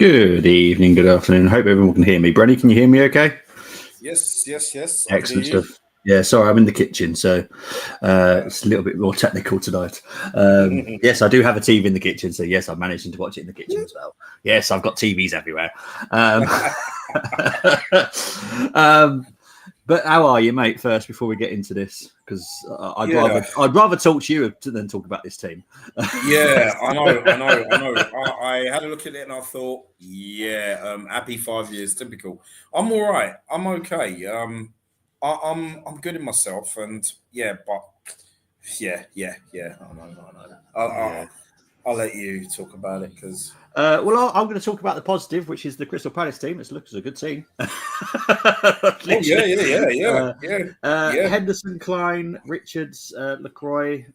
Good evening, good afternoon. Hope everyone can hear me. Brady, can you hear me okay? Yes. I can Excellent hear you. stuff. Yeah, sorry, I'm in the kitchen, so it's a little bit more technical tonight. Yes, I do have a TV in the kitchen, so yes, I'm managing to watch it in the kitchen as well. Yes, I've got TVs everywhere. Um, um, but how are you, mate? First, before we get into this, because Yeah, I'd rather talk to you than talk about this team. yeah, I know. I had a look at it and I thought, happy 5 years, typical. I'm all right. I'm okay. I'm good in myself, and but I know. Yeah. I'll let you talk about it because Well, I'm going to talk about the positive, which is the Crystal Palace team. It looks as a good team. Literally. yeah. Henderson, Klein, Richards, LaCroix,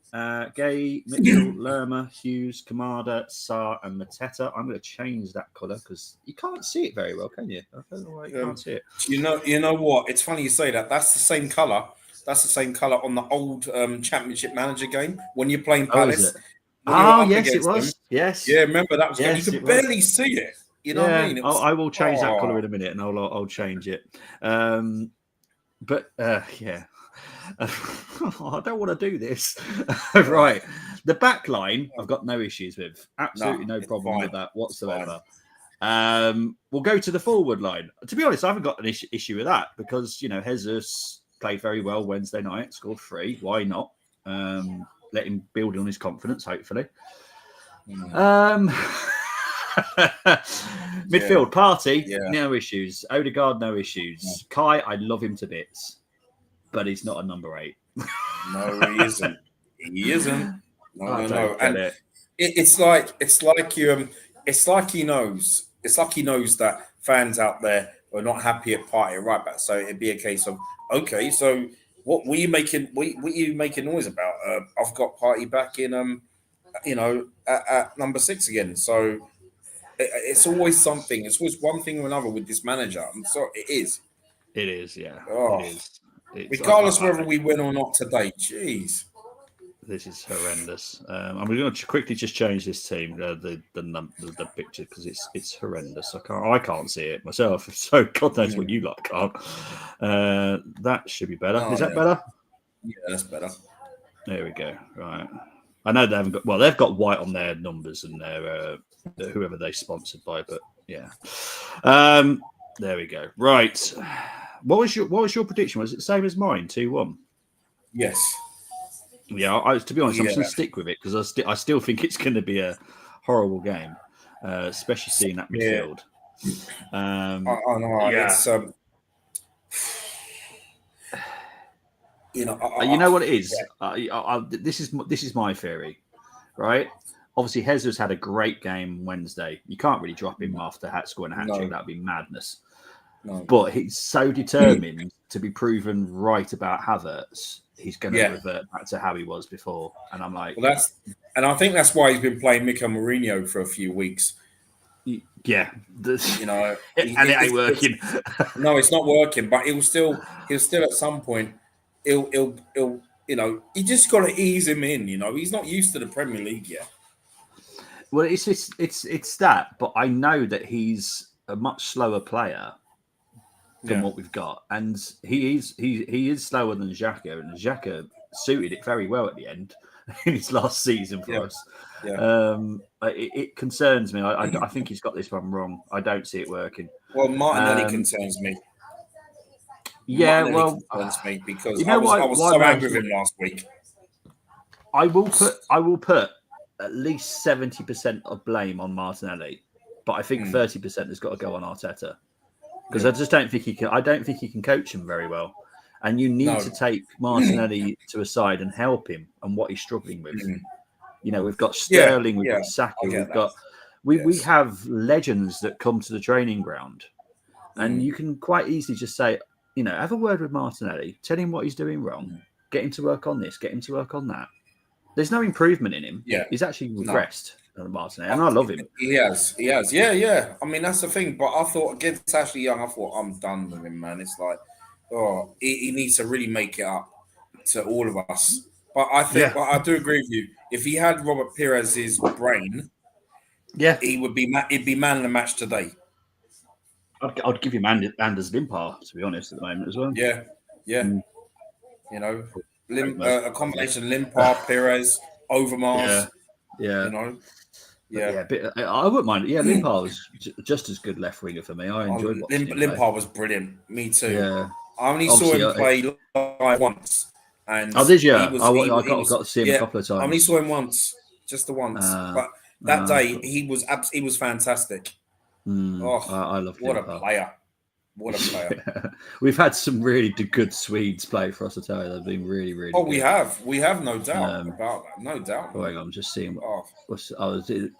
Gay, Mitchell, Lerma, Hughes, Kamada, Sarr, and Mateta. I'm going to change that colour because you can't see it very well, can you? I don't know why you can't see it. You know what? It's funny you say that. That's the same color. That's the same color on the old Championship Manager game when you're playing Oh, is it? Palace. When you're Oh, up yes, it against them, was. Yes. yeah. Remember that was, and you Yes, could it was. barely see it. You know what I Yeah, mean? It was. I will change that colour Oh, in a minute, and I'll change it. But yeah, I don't want to do this. Right, the back line I've got no issues with. Absolutely no it's problem fine. with that It's fine. whatsoever. We'll go to the forward line. To be honest, I haven't got an issue with that because Jesus played very well Wednesday night, scored 3. Why not? Let him build on his confidence, hopefully. Midfield party, no issues. Odegaard, no issues. Kai, I love him to bits, but he's not a number 8. No, he isn't. He isn't. No. And it's like he knows. It's like he knows that fans out there are not happy at Party right back. So it'd be a case of, okay, so what were you making? What you making noise about? I've got Party back in at number 6 again. So it's always something. It's always one thing or another with this manager. I'm sorry, it is. It is, yeah. Oh, It is. regardless whether we win or not today. Jeez. This is horrendous. I'm going to quickly just change this team, the picture, because it's horrendous. I can't see it myself. So God knows what you like can't. That should be better. Is that better? Yeah, that's better. There we go. Right. I know they haven't got. Well, they've got white on their numbers and their whoever they sponsored by, but yeah. There we go. Right. What was your prediction? Was it the same as mine? 2-1. Yes. Yeah, to be honest, I'm just going to stick with it because I still think it's going to be a horrible game, especially seeing that midfield. I know. Yeah. It's you know what it is. Yeah. This is my theory, right? Obviously, Jesus had a great game Wednesday. You can't really drop him after scoring a hat trick. That'd be madness. No. But he's so determined to be proven right about Havertz. He's going to revert back to how he was before. And I'm like, and I think that's why he's been playing Mikel Mourinho for a few weeks. Yeah, and it ain't working. No, it's not working. But he'll still at some point. He'll you just got to ease him in. He's not used to the Premier League yet. Well, it's that, but I know that he's a much slower player than what we've got, and he is slower than Xhaka, and Xhaka suited it very well at the end in his last season for us. Yeah. It concerns me. I think he's got this one wrong. I don't see it working. Well, Martinelli concerns me. Yeah, Martinelli concerns me because I was so angry with him last week. I will put at least 70% of blame on Martinelli, but I think 30% has got to go on Arteta. Because I just don't think he can. I don't think he can coach him very well, and you need to take Martinelli to a side and help him on what he's struggling with. We've got Sterling, we've got Saka, we have legends that come to the training ground, and you can quite easily just say, have a word with Martinelli, tell him what he's doing wrong, get him to work on this, get him to work on that. There's no improvement in him. Yeah, he's actually regressed. Martinelli, and I love him. He has. Yeah. I mean, that's the thing. But I thought against Ashley Young, I thought I'm done with him, man. It's like, he needs to really make it up to all of us. But I think, I do agree with you. If he had Robert Perez's brain, Yeah, he'd be man of the match today. I'd give him Anders Limpar, to be honest, at the moment as well. Yeah. Mm. You know, a combination of Limpar, Perez, Overmars. Yeah. You know. But I wouldn't mind. Yeah, Limpar was just as good left winger for me. I enjoyed watching him play. Limpar was brilliant. Me too. Yeah. I only saw him play live once, and did you? I got to see him a couple of times. I only saw him once, just the once. But that day he was fantastic. I love what Limpar. a player! What a player! We've had some really good Swedes play for us. I tell you, they've been really, really. Oh, good. we have no doubt about that. No doubt. Oh, hang on, I'm just seeing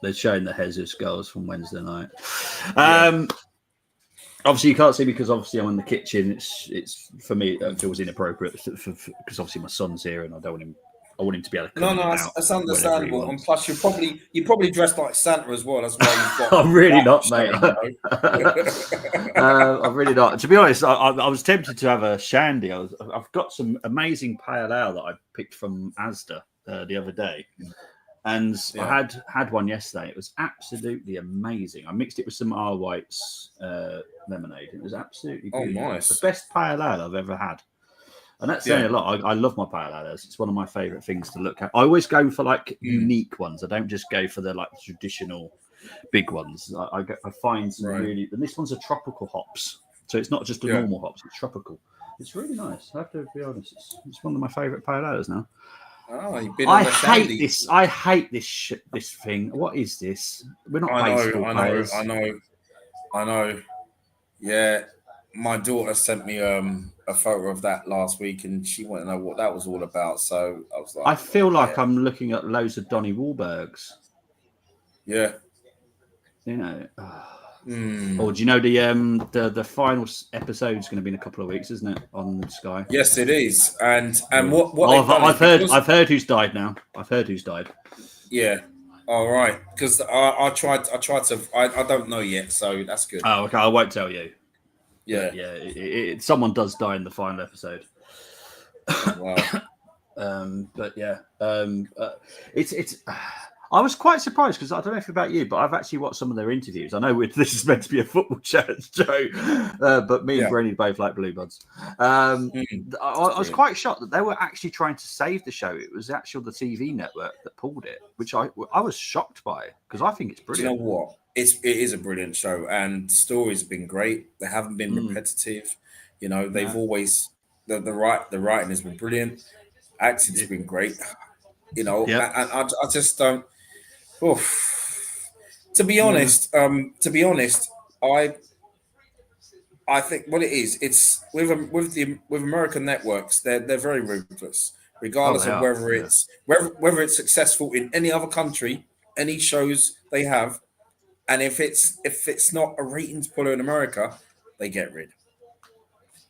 they're showing the Jesus goals from Wednesday night. Obviously, you can't see because obviously I'm in the kitchen. It's for me it feels inappropriate because obviously my son's here and I don't want him. I want him to be able to. That's understandable. And plus, you probably dressed like Santa as well. That's why you've got. I'm really not, mate. I'm really not. To be honest, I was tempted to have a shandy. I've got some amazing pale ale that I picked from Asda the other day, and I had one yesterday. It was absolutely amazing. I mixed it with some R White's lemonade. It was absolutely beautiful. Oh, nice! The best pale ale I've ever had. And that's saying a lot. I love my pale ales. It's one of my favourite things to look at. I always go for like unique ones. I don't just go for the like traditional big ones. I find some really. And this one's a tropical hops, so it's not just a normal hops. It's tropical. It's really nice. I have to be honest. It's one of my favourite pale ales now. Oh, you've been on the hate this. I hate this this thing. What is this? We're not baseball players. I know. Yeah, my daughter sent me a photo of that last week, and she wanted to know what that was all about. So I was like, I feel like I'm looking at loads of Donnie Wahlbergs. Yeah, you know. Or do you know the final episode is going to be in a couple of weeks, isn't it, on Sky? Yes, it is. And what I've heard who's died now. I've heard who's died. Yeah. All right, because I tried to. I don't know yet, so that's good. Oh, okay. I won't tell you. Yeah, someone does die in the final episode. Wow. But yeah, it's. I was quite surprised because I don't know if about you, but I've actually watched some of their interviews. I know this is meant to be a football chat show, but me and Brenny both like Bluebuds. I was quite shocked that they were actually trying to save the show. It was actually the TV network that pulled it, which I was shocked by because I think it's brilliant. You know what? It is a brilliant show, and stories have been great. They haven't been repetitive. You know, they've always the writing has been brilliant. Acting's been great. You know, and I just don't. To be honest, I think what it is, it's with American networks, they're very ruthless, regardless of whether it's successful in any other country, any shows they have, and if it's not a ratings puller in America, they get rid.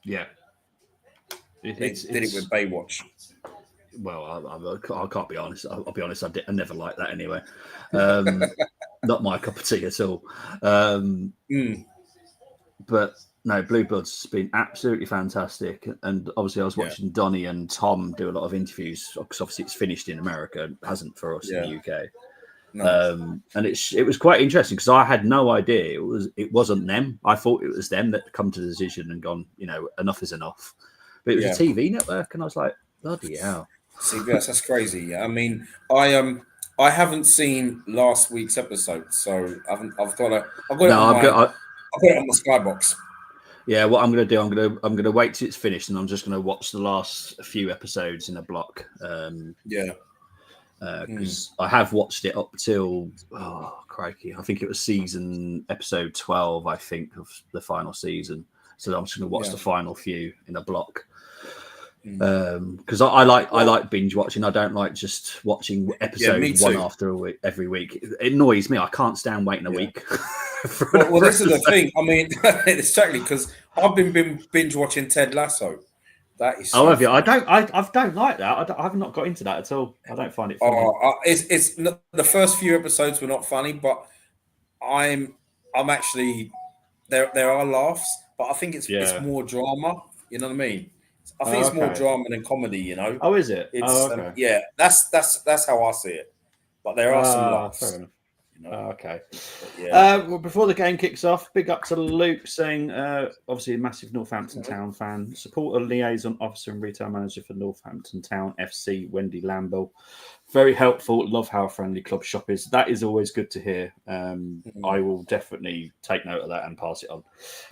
Yeah, they did it with Baywatch. Well, I can't be honest. I'll be honest. I never liked that anyway. Not my cup of tea at all. But no, Bluebuds has been absolutely fantastic. And obviously, I was watching Donnie and Tom do a lot of interviews because obviously it's finished in America, it hasn't for us in the UK. No. And it was quite interesting because I had no idea it wasn't them. I thought it was them that had come to the decision and gone, you know, enough is enough. But it was a TV network, and I was like, bloody hell. CBS, that's crazy. I mean, I haven't seen last week's episode, so I've got it on my Skybox. Yeah, what I'm going to do, I'm going to wait till it's finished, and I'm just going to watch the last few episodes in a block. Because I have watched it up till crikey, I think it was episode 12. I think of the final season, so I'm just going to watch the final few in a block. Because I like binge watching. I don't like just watching episode one after a week every week. It annoys me. I can't stand waiting a week. Well, this is the thing. I mean, it's totally because I've been binge watching Ted Lasso. That is. Have you? I don't like that. I've not got into that at all. I don't find it funny. It's the first few episodes were not funny, but I'm actually there are laughs, but I think it's more drama. You know what I mean? I think it's more drama than comedy, you know. Oh, is it? It's that's how I see it. But there are some laughs. Okay. Yeah. Well, before the game kicks off, big up to Luke saying, obviously a massive Northampton Town fan, support a liaison officer and retail manager for Northampton Town FC, Wendy Lamble. Very helpful. Love how friendly club shop is. That is always good to hear. I will definitely take note of that and pass it on.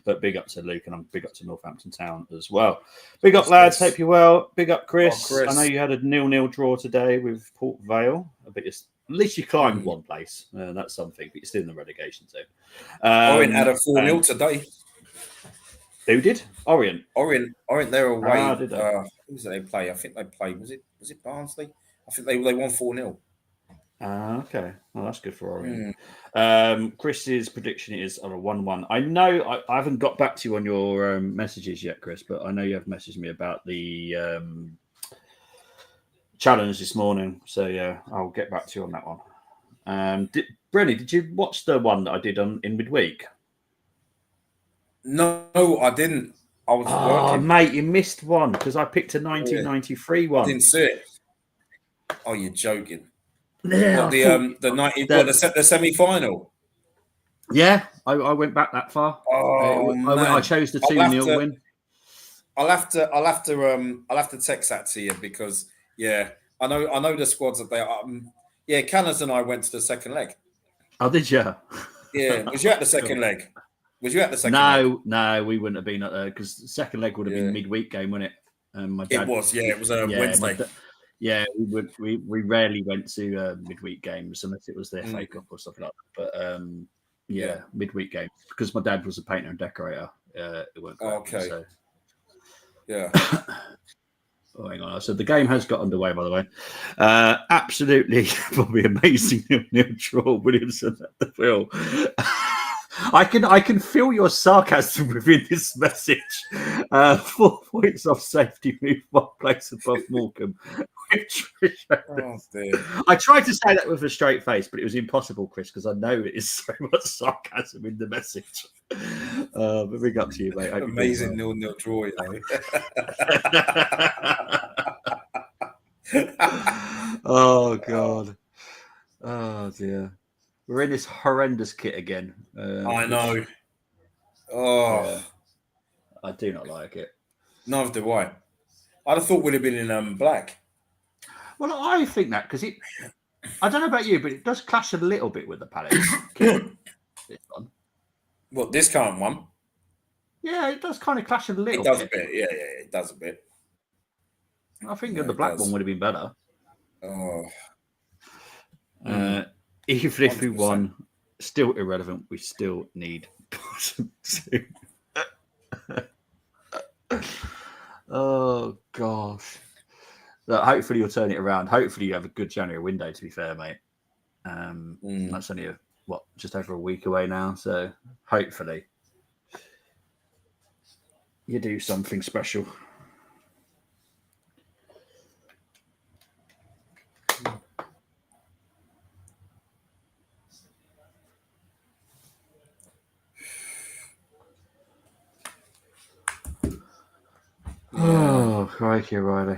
But big up to Luke, and I'm big up to Northampton Town as well. Big up, lads. Hope you're well. Big up, Chris. Chris. I know you had a 0-0 draw today with Port Vale. At least you climbed one place. That's something, but you're still in the relegation zone. Orient had a 4-0 today. Who did? Orient. Orient, they're away. Did they? Who did they play? I think they played. Was it Barnsley? I think they won 4-0. Okay. Well, that's good for Orient. Chris's prediction is on a 1-1. I know I haven't got back to you on your messages yet, Chris, but I know you have messaged me about the challenge this morning. So, yeah, I'll get back to you on that one. Brenny, did you watch the one that I did in midweek? No, I didn't. I was working. Mate, you missed one because I picked a 1993 one. I didn't see it. Oh, you're joking. Yeah, the semi-final. Yeah, I went back that far. I chose the 2-0 win. I'll have to text that to you because I know the squads that they are. Canners and I went to the second leg. Oh, did you? Yeah, was you at the second leg? Was you at the second leg? No, we wouldn't have been at there because the second leg would have been midweek game, wouldn't it? My dad, it was a Wednesday. We rarely went to midweek games unless it was the FA Cup or something like that. But midweek games because my dad was a painter and decorator. It weren't great, okay. So. Yeah. Oh, hang on. So the game has got underway, by the way. Absolutely, probably amazing 0-0 draw. Williamson at the wheel. I can feel your sarcasm within this message. 4 points off safety move, 1 place above Morecambe. Oh, dear. I tried to say that with a straight face, but it was impossible, Chris, because I know it is so much sarcasm in the message. But big up to you, mate. Amazing 0-0 draw, Oh, God. Oh, dear. We're in this horrendous kit again. I know. I do not like it. Neither do I. I'd have thought we'd have been in black. Well, I think that because I don't know about you, but it does clash a little bit with the Palace kit. This one. What, this current one? Yeah, it does kind of clash a little bit. It does a bit. Yeah, it does a bit. I think the black one would have been better. Even if we won, still irrelevant. We still need bottom 2. Oh, gosh. Look, hopefully you'll turn it around. Hopefully you have a good January window, to be fair, mate. That's only, just over a week away now. So hopefully you do something special. Oh, crikey, Riley.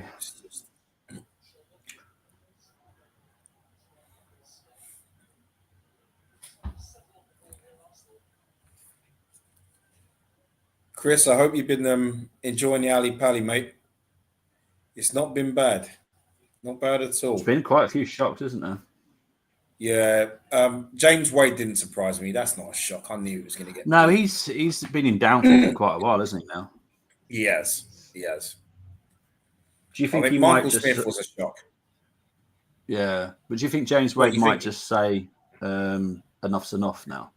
Chris, I hope you've been enjoying the Ali Pally, mate. It's not been bad. Not bad at all. There's been quite a few shocks, isn't there? Yeah. James Wade didn't surprise me. That's not a shock. I knew he was going to get... No, he's been in downfall for quite a while, hasn't he, now? He has. Do you think he Michael might just... Smith was a shock. Yeah. But do you think James Wade might just say enough's enough now?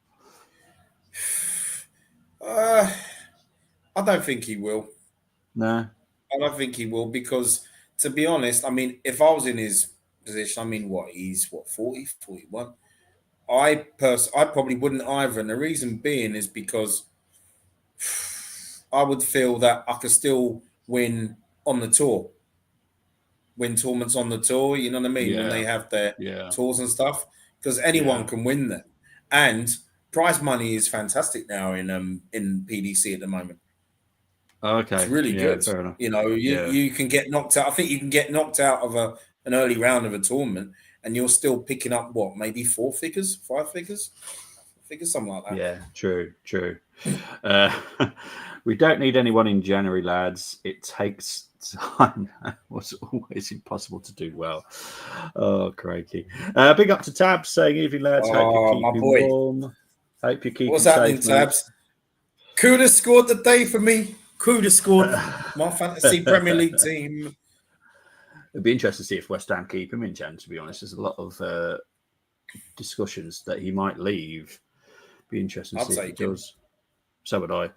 I don't think he will. No. I don't think he will because, to be honest, I mean, if I was in his position, I mean, he's 40, 41? I probably wouldn't either. And the reason being is because I would feel that I could still win on the tour. Win tournaments on the tour, you know what I mean? When they have their tours and stuff. Because anyone can win them. And prize money is fantastic now in PDC at the moment. Okay. It's really good. Fair enough. You know, you can get knocked out. I think you can get knocked out of an early round of a tournament and you're still picking up what, maybe 4 figures, 5 figures, something like that. Yeah, true. We don't need anyone in January, lads. It takes time. It was always impossible to do well. Oh, crikey. Big up to Tabs saying, evening, lads. Hope you're keeping warm. Hope you're keeping What's safe. happening, Tabs? Kuda scored the day for me. Kuda scored my fantasy Premier League team. It'd be interesting to see if West Ham keep him in Jan, to be honest. There's a lot of discussions that he might leave. Be interesting to see if he does. So would I.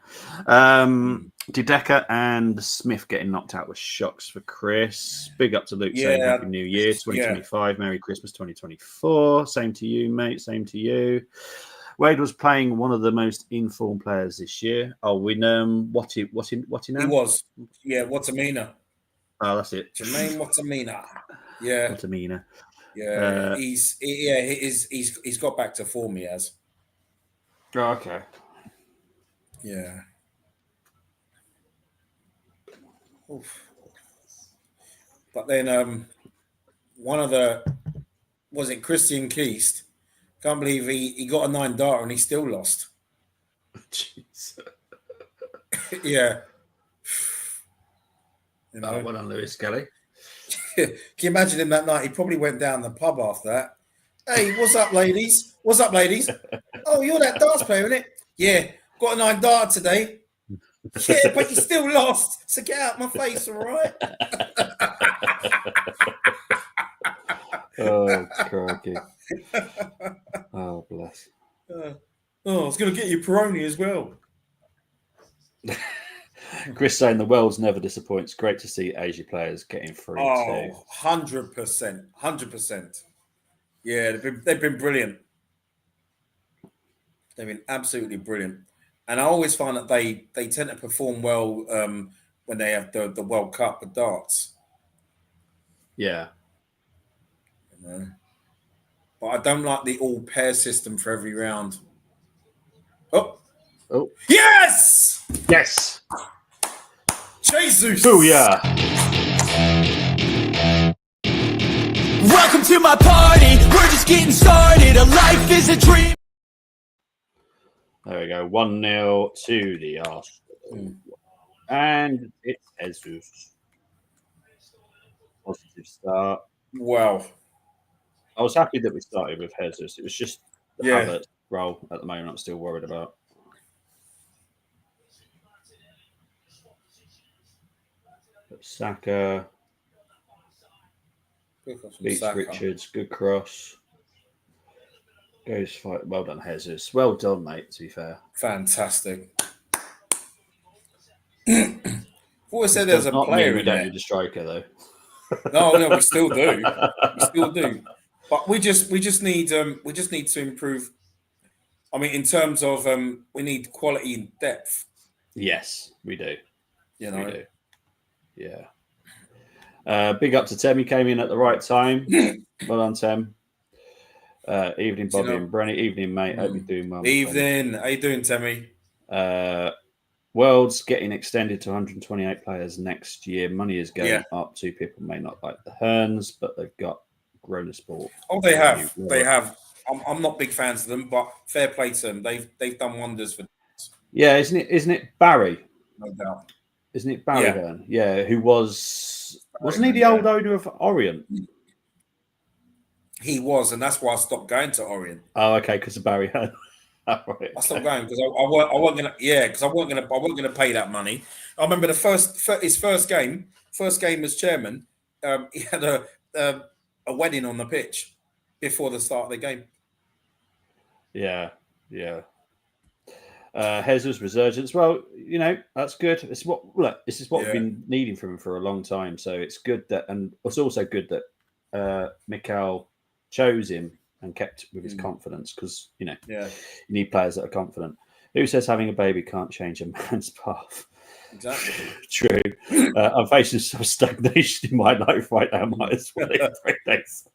Dideka and Smith getting knocked out with shocks for Chris. Big up to Luke saying Happy New Year 2025. Merry Christmas 2024. Same to you, mate. Same to you. Wade was playing one of the most informed players this year. Oh, we know what he was. Yeah, Watchalong. Oh, that's it. Jermaine Watchalong. Yeah. Watchalong. Yeah. He's got back to form, he has. Oh, okay. Yeah. Oof. But then one of was it Christian Keast? Can't believe he got a 9 darter and he still lost. Jeez. Yeah. You know? Well done, Lewis Kelly. Can you imagine him that night? He probably went down the pub after that. Hey, what's up, ladies? What's up, ladies? Oh, you're that darts player, isn't it? Yeah, got a 9 darter today. Yeah, but you still lost. So get out my face, all right? Oh, crikey. Oh, bless. I was going to get you Peroni as well. Chris saying the world's never disappoints. Great to see Asia players getting free too. 100%. 100%. Yeah, they've been brilliant. They've been absolutely brilliant. And I always find that they tend to perform well when they have the World Cup of darts. Yeah. You know? But I don't like the all pair system for every round. Oh. Yes! Yes! Jesus! Booyah! Welcome to my party. We're just getting started. A life is a dream. There we go. 1-0 to the Arsenal. And it's Jesus. Positive start. Wow. I was happy that we started with Jesus. It was just the Havertz role at the moment I'm still worried about. But Saka. Beats Richards. Good cross. Goes fight. Well done, Jesus. Well done, mate, to be fair. Fantastic. Thought I said there's a player we don't need a striker, though. No, we still do. We still do. But we just need to improve. I mean, in terms of we need quality and depth. Yes, we do. You know, we do. Yeah. Big up to Tem. He came in at the right time. Well done, Tem. Evening, Bobby and Brenny. Evening, mate. Hope you're doing well. Evening. How you doing, Temmie? World's getting extended to 128 players next year. Money is going up. 2 people may not like the Hearns, but they've got grown a sport. Oh, they have. They have. I'm not big fans of them, but fair play to them. They've done wonders for. Yeah, isn't it Barry? No doubt. Isn't it Barry Hearn? Yeah, who wasn't he the old owner of Orient? He was, and that's why I stopped going to Orient. Oh, okay, because of Barry Hearn. Right. I stopped going because I wasn't gonna. Yeah, because I wasn't gonna pay that money. I remember his first game as chairman. He had a wedding on the pitch before the start of the game. Yeah. Jesus resurgence. Well, you know, that's good. This is what we've been needing from him for a long time. So it's good that, and it's also good that Mikel chose him and kept with his confidence, because you need players that are confident. Who says having a baby can't change a man's path? Exactly. True. I'm facing some stagnation in my life right now. Might as well in 3 days.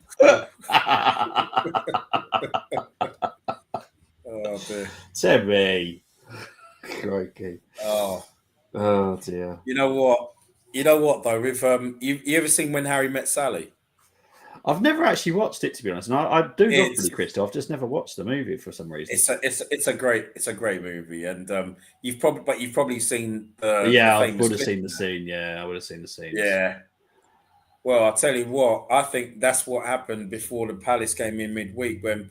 Oh dear. Terry. Crikey. Oh dear. You know what though? With you ever seen When Harry Met Sally? I've never actually watched it, to be honest, and I do love Billy Crystal. I've just never watched the movie for some reason. It's a great movie, and you've probably seen the I famous would have clip seen the of that. scene. Yeah, I would have seen the scene. Yeah. Well, I'll tell you what. I think that's what happened before the Palace came in midweek when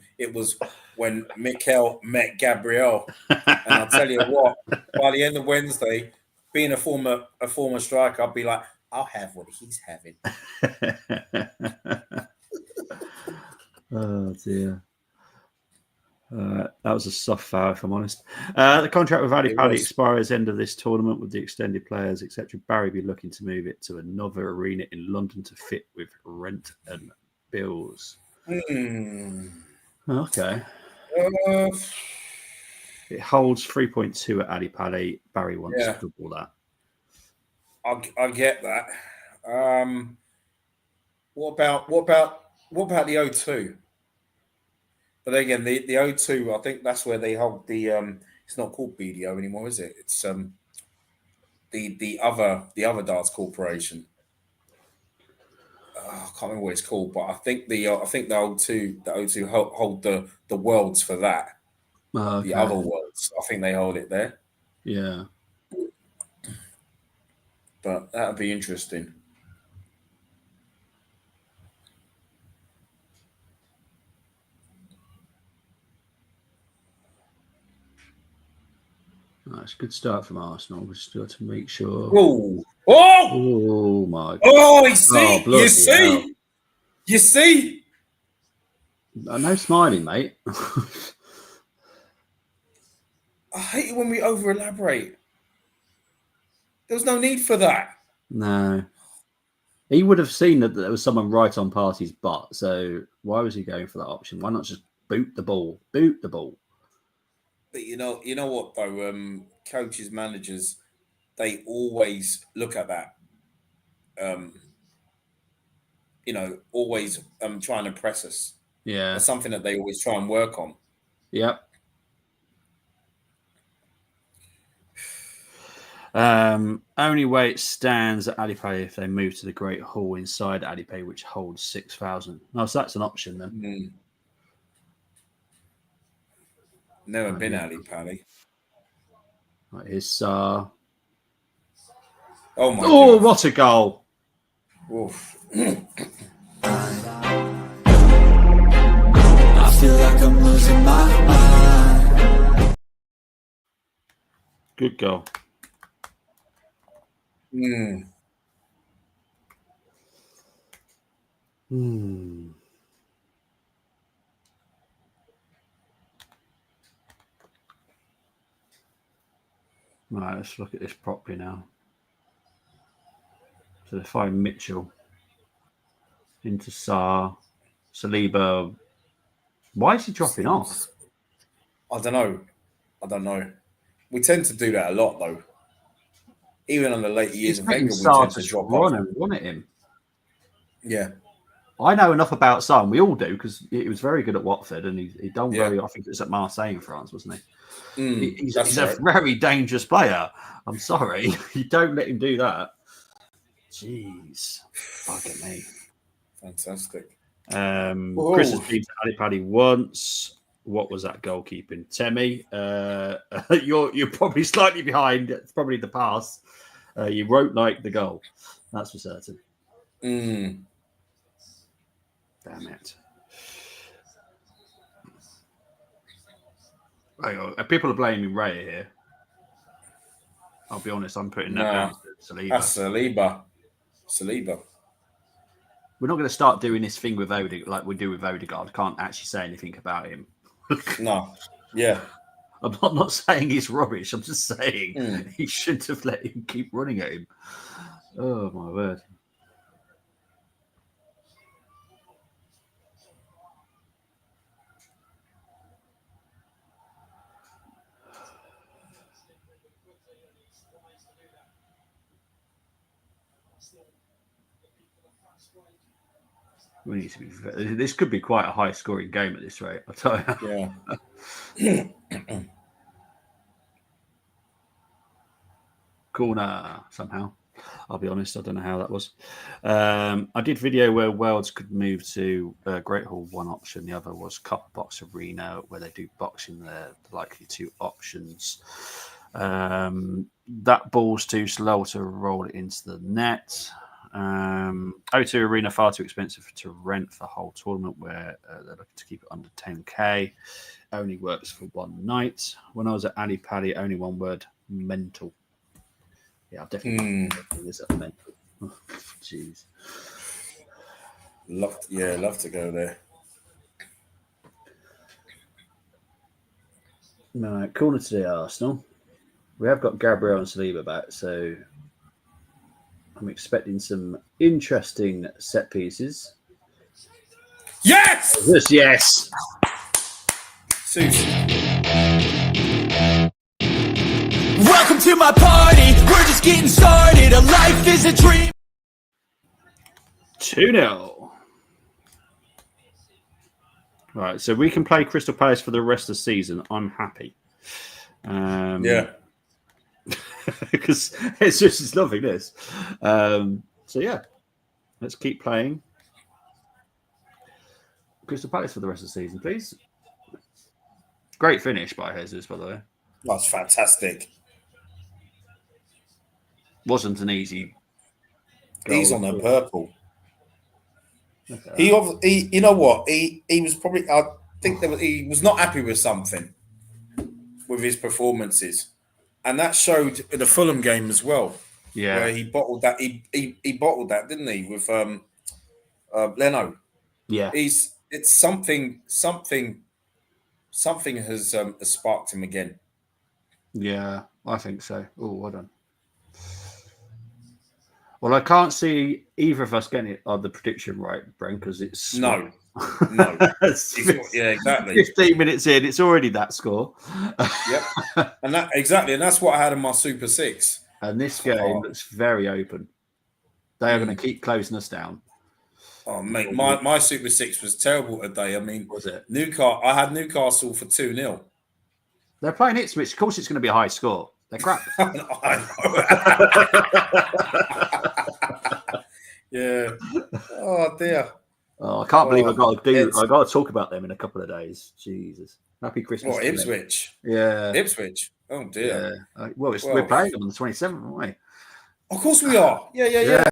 Mikel met Gabriel, and I'll tell you what. By the end of Wednesday, being a former striker, I'll be like, I'll have what he's having. Oh dear. That was a soft foul, if I'm honest. The contract with Ali Pali expires end of this tournament with the extended players, etc. Barry be looking to move it to another arena in London to fit with rent and bills. Okay. It holds 3.2 at Ali Pali. Barry wants double that. I get that. What about the O2? But again, the O2, I think that's where they hold the. It's not called BDO anymore, is it? It's the other darts corporation. I can't remember what it's called, but I think the O2 hold the worlds for that. Okay. The other worlds, I think they hold it there. Yeah, but that would be interesting. That's a good start from Arsenal. We just got to make sure. Oh my God! Oh, you see. No smiling, mate. I hate it when we over elaborate. There was no need for that. No. He would have seen that there was someone right on Partey's butt. So why was he going for that option? Why not just boot the ball? Boot the ball. But you know what though, coaches, managers, they always look at that. Always trying to press us. Yeah. That's something that they always try and work on. Yep. Only way it stands at Alipay if they move to the Great Hall inside Alipay, which holds 6,000. Oh, so that's an option then. Never been Alipay. Right, here's Oh my! Oh, what a goal! Oof. I feel like I'm losing my mind. Good goal. Right, let's look at this properly now. So they find Mitchell into Sarr, Saliba. Why is he dropping off? I don't know. We tend to do that a lot, though. Even in the late years of Wenger, we tend to drop off. Run at him. Yeah. I know enough about Sarr, and we all do, because he was very good at Watford, and he done very. I think it was at Marseille in France, wasn't he? He's a very dangerous player. I'm sorry, you don't let him do that. Jeez, fucking me. Fantastic. Chris has been to Alipadi once. What was that goalkeeping? Temi, you're probably slightly behind. It's probably the pass. You won't like the goal. That's for certain. Damn it. Hang on. People are blaming Ray here. I'll be honest, I'm putting that down to Saliba. That's Saliba. We're not going to start doing this thing with Odegaard like we do with Odegaard. Can't actually say anything about him. No. Yeah. I'm not saying he's rubbish. I'm just saying he shouldn't have let him keep running at him. Oh, my word. We need to be. This could be quite a high-scoring game at this rate. I'll tell you. Yeah. Corner somehow. I'll be honest, I don't know how that was. I did video where worlds could move to Great Hall, one option. The other was Copper Box Arena, where they do boxing. They're likely two options. That ball's too slow to roll it into the net. O2 Arena far too expensive to rent for the whole tournament, where they're looking to keep it under 10k. Only works for one night. When I was at Ali Pally, only one word: mental. Yeah, I've definitely this up mental. Jeez. Love to go there. Right, corner today, Arsenal. We have got Gabriel and Saliba back, so I'm expecting some interesting set pieces. Yes! Yes! Susan. Welcome to my party, we're just getting started. A life is a dream. 2-0. Right, so we can play Crystal Palace for the rest of the season. I'm happy. Yeah. Because it's loving this. So yeah, let's keep playing Crystal Palace for the rest of the season, please. Great finish by Jesus, by the way. That's fantastic. Wasn't an easy goal. He's on a purple. Okay. He, you know what? He was probably. I think he was not happy with something with his performances, and that showed in the Fulham game as well. Yeah, where he bottled that. He bottled that, didn't he? With Leno. Yeah, it's something has sparked him again. Yeah, I think so. Oh, well done. Well, I can't see either of us getting it on the prediction right, Brent, because it's no. Yeah, exactly. 15 minutes in, it's already that score. Yep, and that's what I had in my Super Six. And this game looks very open. They are going to keep closing us down. Oh mate, my Super Six was terrible today. I mean, was it? I had Newcastle for 2-0. They're playing Ipswich. Of course, it's going to be a high score. They're crap. Yeah. Oh dear. Oh, I can't believe I got to talk about them in a couple of days. Jesus. Happy Christmas. What, Ipswich? Yeah. Ipswich. Oh dear. Yeah. We're playing them on the 27th, aren't we? Of course we are. Yeah.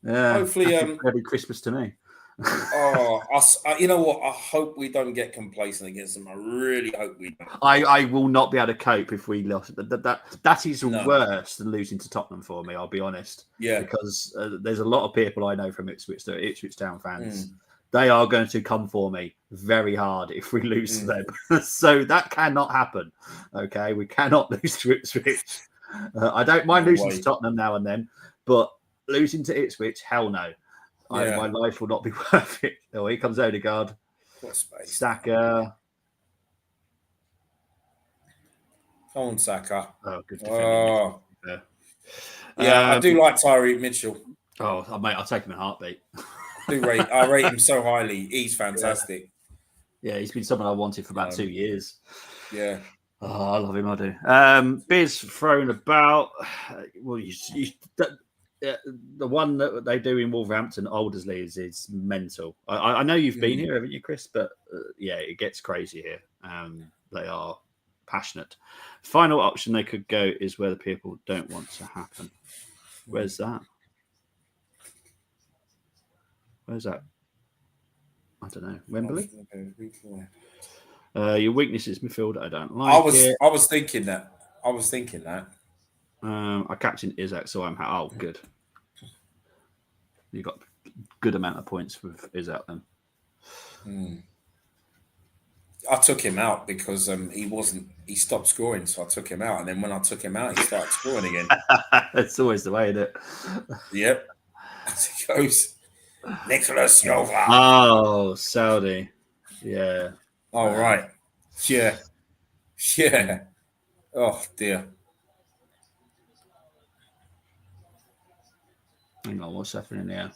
Hopefully, happy Christmas to me. You know what? I hope we don't get complacent against them. I really hope we don't. I will not be able to cope if we lost. That is worse than losing to Tottenham for me. I'll be honest. Yeah. Because there's a lot of people I know from Ipswich that are Ipswich Town fans. They are going to come for me very hard if we lose to them. So that cannot happen. Okay, we cannot lose to Ipswich. I don't mind losing to Tottenham now and then, but losing to Ipswich, hell no. My life will not be worth it. Oh, here comes Odegaard. Saka. Come on, Saka. Oh, good defending. I do like Tyreek Mitchell. Oh, mate, I'll take him in a heartbeat. I rate him so highly. He's fantastic. Yeah, he's been someone I wanted for about 2 years. Yeah. Oh, I love him. I do. Beers thrown about. Well, the one that they do in Wolverhampton, Aldersley, is mental. I know you've been here, haven't you, Chris? But it gets crazy here. They are passionate. Final option they could go is where the people don't want to happen. Where's that? Where's that? I don't know. Wembley? Your weakness is midfield. I don't like it. I was thinking that. I captain Isaac, so I'm good. You got a good amount of points with Isaac then. I took him out because he stopped scoring, so I took him out. And then when I took him out, he started scoring again. That's always the way, isn't it? Yep. As it goes. Nicholas Jova. Oh, Saudi. Yeah. All right. Yeah. Oh, dear. Hang on, what's happening here?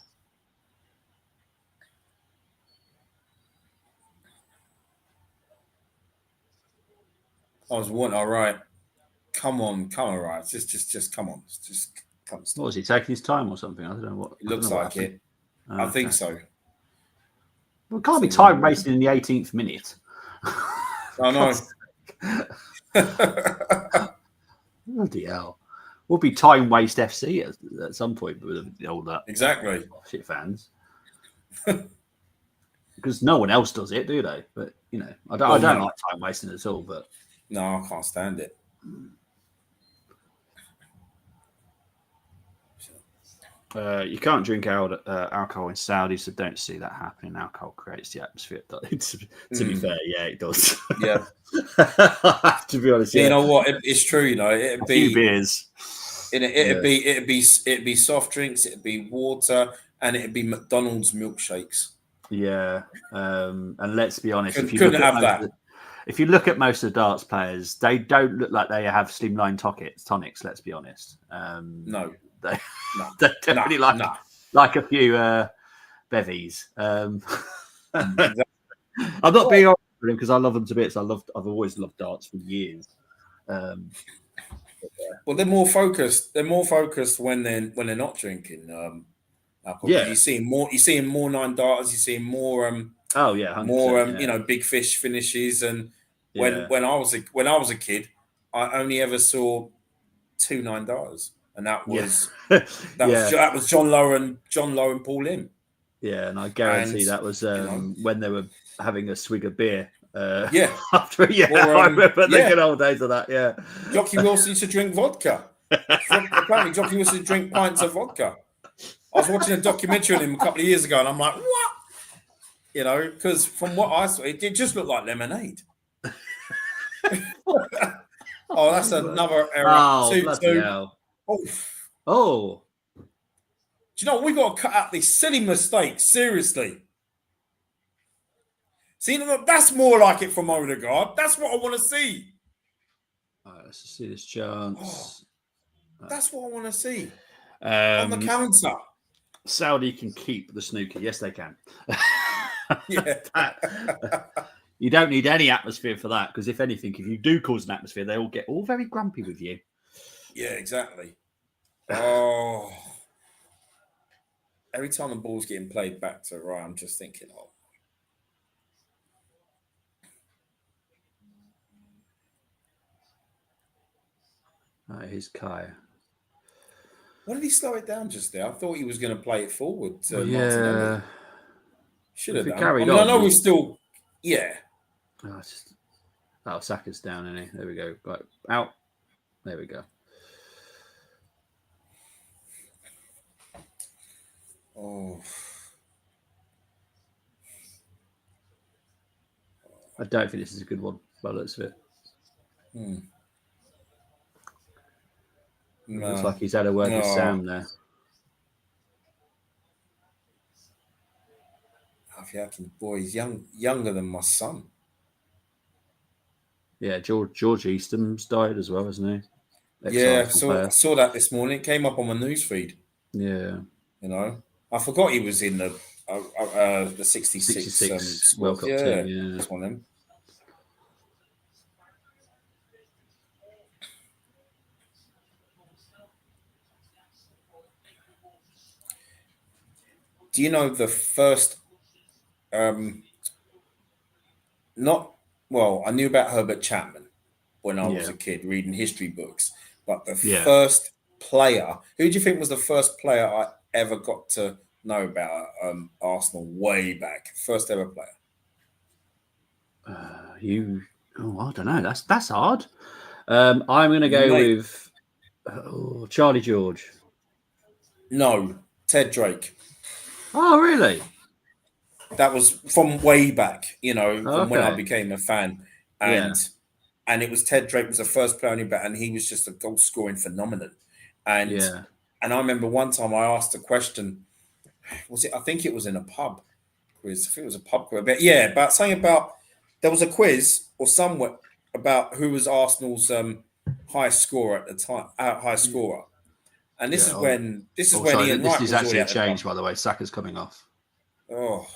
I was one. All right. Come on, right. Just come on. Just What was he taking his time or something? I don't know what. It looks like it. Oh, I think so. Well, it can't be time racing in the 18th minute. I know. Bloody hell. We'll be time waste FC at some point with all that. Exactly. Shit fans. Because no one else does it, do they? But, you know, I don't like time wasting at all. But no, I can't stand it. You can't drink alcohol in Saudi, so don't see that happening. Alcohol creates the atmosphere. To be fair, yeah, it does. Yeah. To be honest, yeah. You know what? It's true. You know, it'd be beers. It'd be soft drinks. It'd be water, and it'd be McDonald's milkshakes. Yeah, and let's be honest. If you look at most of the darts players, they don't look like they have slimline tonics. Let's be honest. No. They definitely like a few bevies. I'm not being honest with them because I love them to bits. I've always loved darts for years. Well, they're more focused. They're more focused when they're not drinking. Alcohol. Yeah, you're seeing more 9 darters. You're seeing more. 100%, big fish finishes. And when I was a kid, I only ever saw 2 9 darters. And that was that was John Lowe and Paul Lim. Yeah, and I guarantee that was when they were having a swig of beer. After I remember the good old days of that. Yeah, Jockey Wilson used to drink vodka. Apparently, Jockey Wilson used to drink pints of vodka. I was watching a documentary on him a couple of years ago, and I'm like, what? You know, because from what I saw, it just looked like lemonade. Oh, that's another error. Oh, bloody hell. Oh. Do you know what? We've got to cut out these silly mistakes, seriously. See, that's more like it from Odegaard. That's what I want to see. All right, let's just see this chance. That's what I want to see. On the counter. Saudi can keep the snooker. Yes, they can. Yeah. You don't need any atmosphere for that, because if anything, if you do cause an atmosphere, they all get very grumpy with you. Yeah, exactly. Oh. Every time the ball's getting played back to Ryan, I'm just thinking, Here's Kai. Why did he slow it down just there? I thought he was going to play it forward to Martinelli. Should have done. I know we're still... Yeah. Saka's down, isn't he? There we go. Right, out. There we go. Oh. I don't think this is a good one, by the looks of it. No. Looks like he's had a word with Sam there. Boy, he's younger than my son. Yeah, George Easton's died as well, hasn't he? I saw that this morning. It came up on my newsfeed. Yeah. You know, I forgot he was in the 66 World Cup team. Yeah, that's one of them. Do you know the first? I knew about Herbert Chapman when I was a kid reading history books, but the first player, who do you think was the first player I ever got to know about Arsenal way back? First ever player. I don't know. That's hard. I'm going to go with Charlie George. No, Ted Drake. Oh, really? That was from way back, from when I became a fan. And it was Ted Drake was the first player I knew about, and he was just a goal scoring phenomenon. And I remember one time I asked a question. I think it was in a pub quiz. I think it was a pub quiz. But there was a quiz or somewhere about who was Arsenal's highest scorer at the time, highest scorer. And this is when Ian Wright is actually a change, by the way. Saka's coming off. Oh.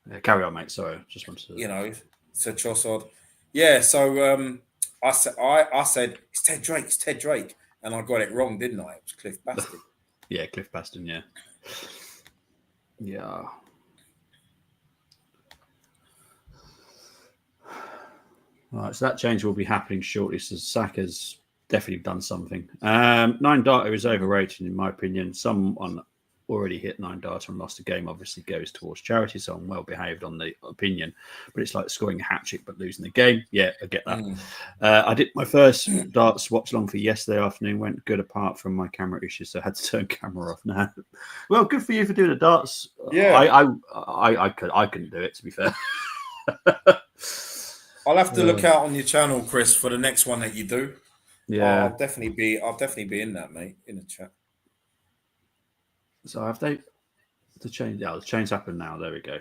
Yeah, carry on, mate. Sorry, just wanted to. Said Trossard. Yeah, so I said it's Ted Drake, and I got it wrong, didn't I? It was Cliff Bastin. Yeah, Cliff Bastin. Yeah. Yeah. Right, so that change will be happening shortly. So Saka's definitely done something. 9 data is overrated, in my opinion. Someone already hit 9 data and lost a game, obviously goes towards charity, so I'm well behaved on the opinion. But it's like scoring a hat trick but losing the game. Yeah, I get that. I did my first darts watch along for yesterday afternoon. Went good apart from my camera issues, so I had to turn camera off now. Well, good for you for doing the darts. Yeah, I couldn't do it, to be fair. I'll have to look out on your channel, Chris, for the next one that you do. Yeah, I'll definitely be in that, mate, in the chat. So have they the change? Yeah, the change happened now. There we go.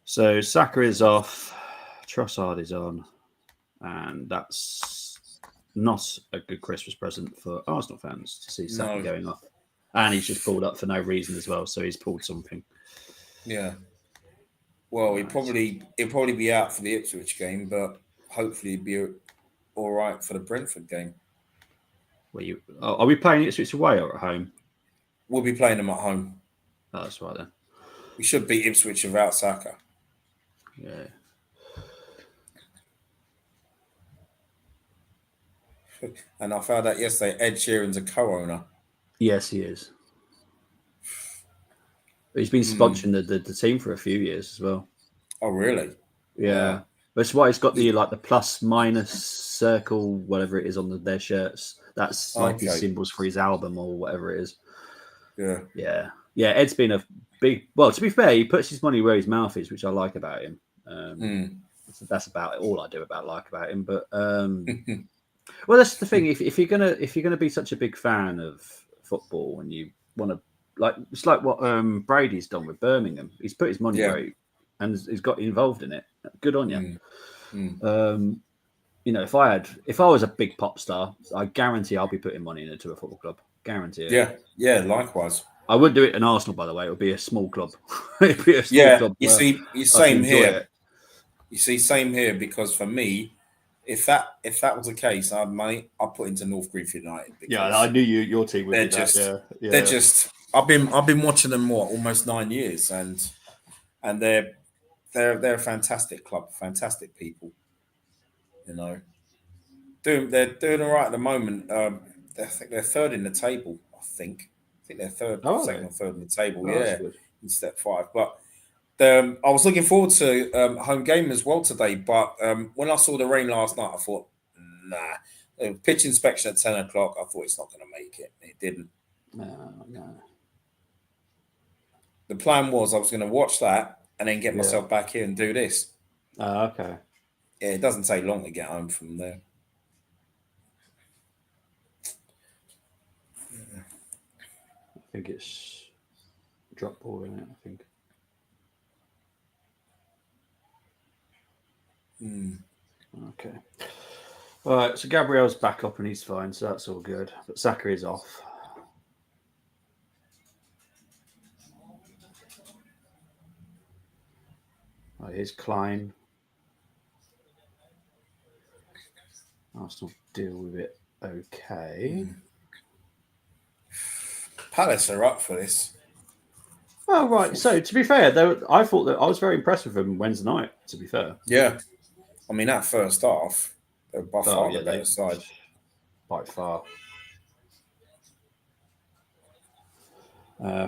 So Saka is off, Trossard is on, and that's not a good Christmas present for Arsenal fans to see Saka going off. And he's just pulled up for no reason as well, so he's pulled something. Yeah. Well, he'll probably be out for the Ipswich game, but hopefully he'll be all right for the Brentford game. Are we playing Ipswich away or at home? We'll be playing them at home. Oh, that's right then. We should beat Ipswich without Saka. Yeah. And I found out yesterday Ed Sheeran's a co-owner. Yes, he is. He's been sponsoring the team for a few years as well. Oh, really? Yeah. That's why he's got the plus minus circle, whatever it is on their shirts. That's like his symbols for his album or whatever it is. Yeah. Yeah. Yeah. Ed's been a big, well, to be fair, he puts his money where his mouth is, which I like about him. So that's about all I do like about him. But well, that's the thing. If you're gonna be such a big fan of football and you want to, it's like what Brady's done with Birmingham. He's put his money where and he's got involved in it. Good on you. You know, if I was a big pop star, I guarantee I'll be putting money into a football club. Guarantee it. Yeah, likewise. I wouldn't do it in Arsenal, by the way. It would be a small club. It'd be a small club. You see, same here. You see, same here, because for me, if that was the case, I'd put into North Greenfield United. Yeah, I knew your team would be that. Yeah. They're just. I've been watching them almost 9 years, and they're a fantastic club, fantastic people. You know, they're doing all right at the moment. I think they're third in the table. I think they're second or third in the table. In step 5. But I was looking forward to home game as well today. But when I saw the rain last night, I thought, nah. Pitch inspection at 10 o'clock. I thought it's not going to make it. It didn't. No. The plan was I was going to watch that and then get myself back here and do this. Okay. Yeah, it doesn't take long to get home from there. I think it's drop ball, isn't it? I think. Okay. All right, so Gabriel's back up and he's fine, so that's all good. But Saka is off. Oh, here's Klein. Arsenal deal with it okay. Palace are up for this. Oh, right. So, to be fair, I thought that I was very impressed with them Wednesday night, to be fair. Yeah. I mean, that first half, they were by far the better side. By far.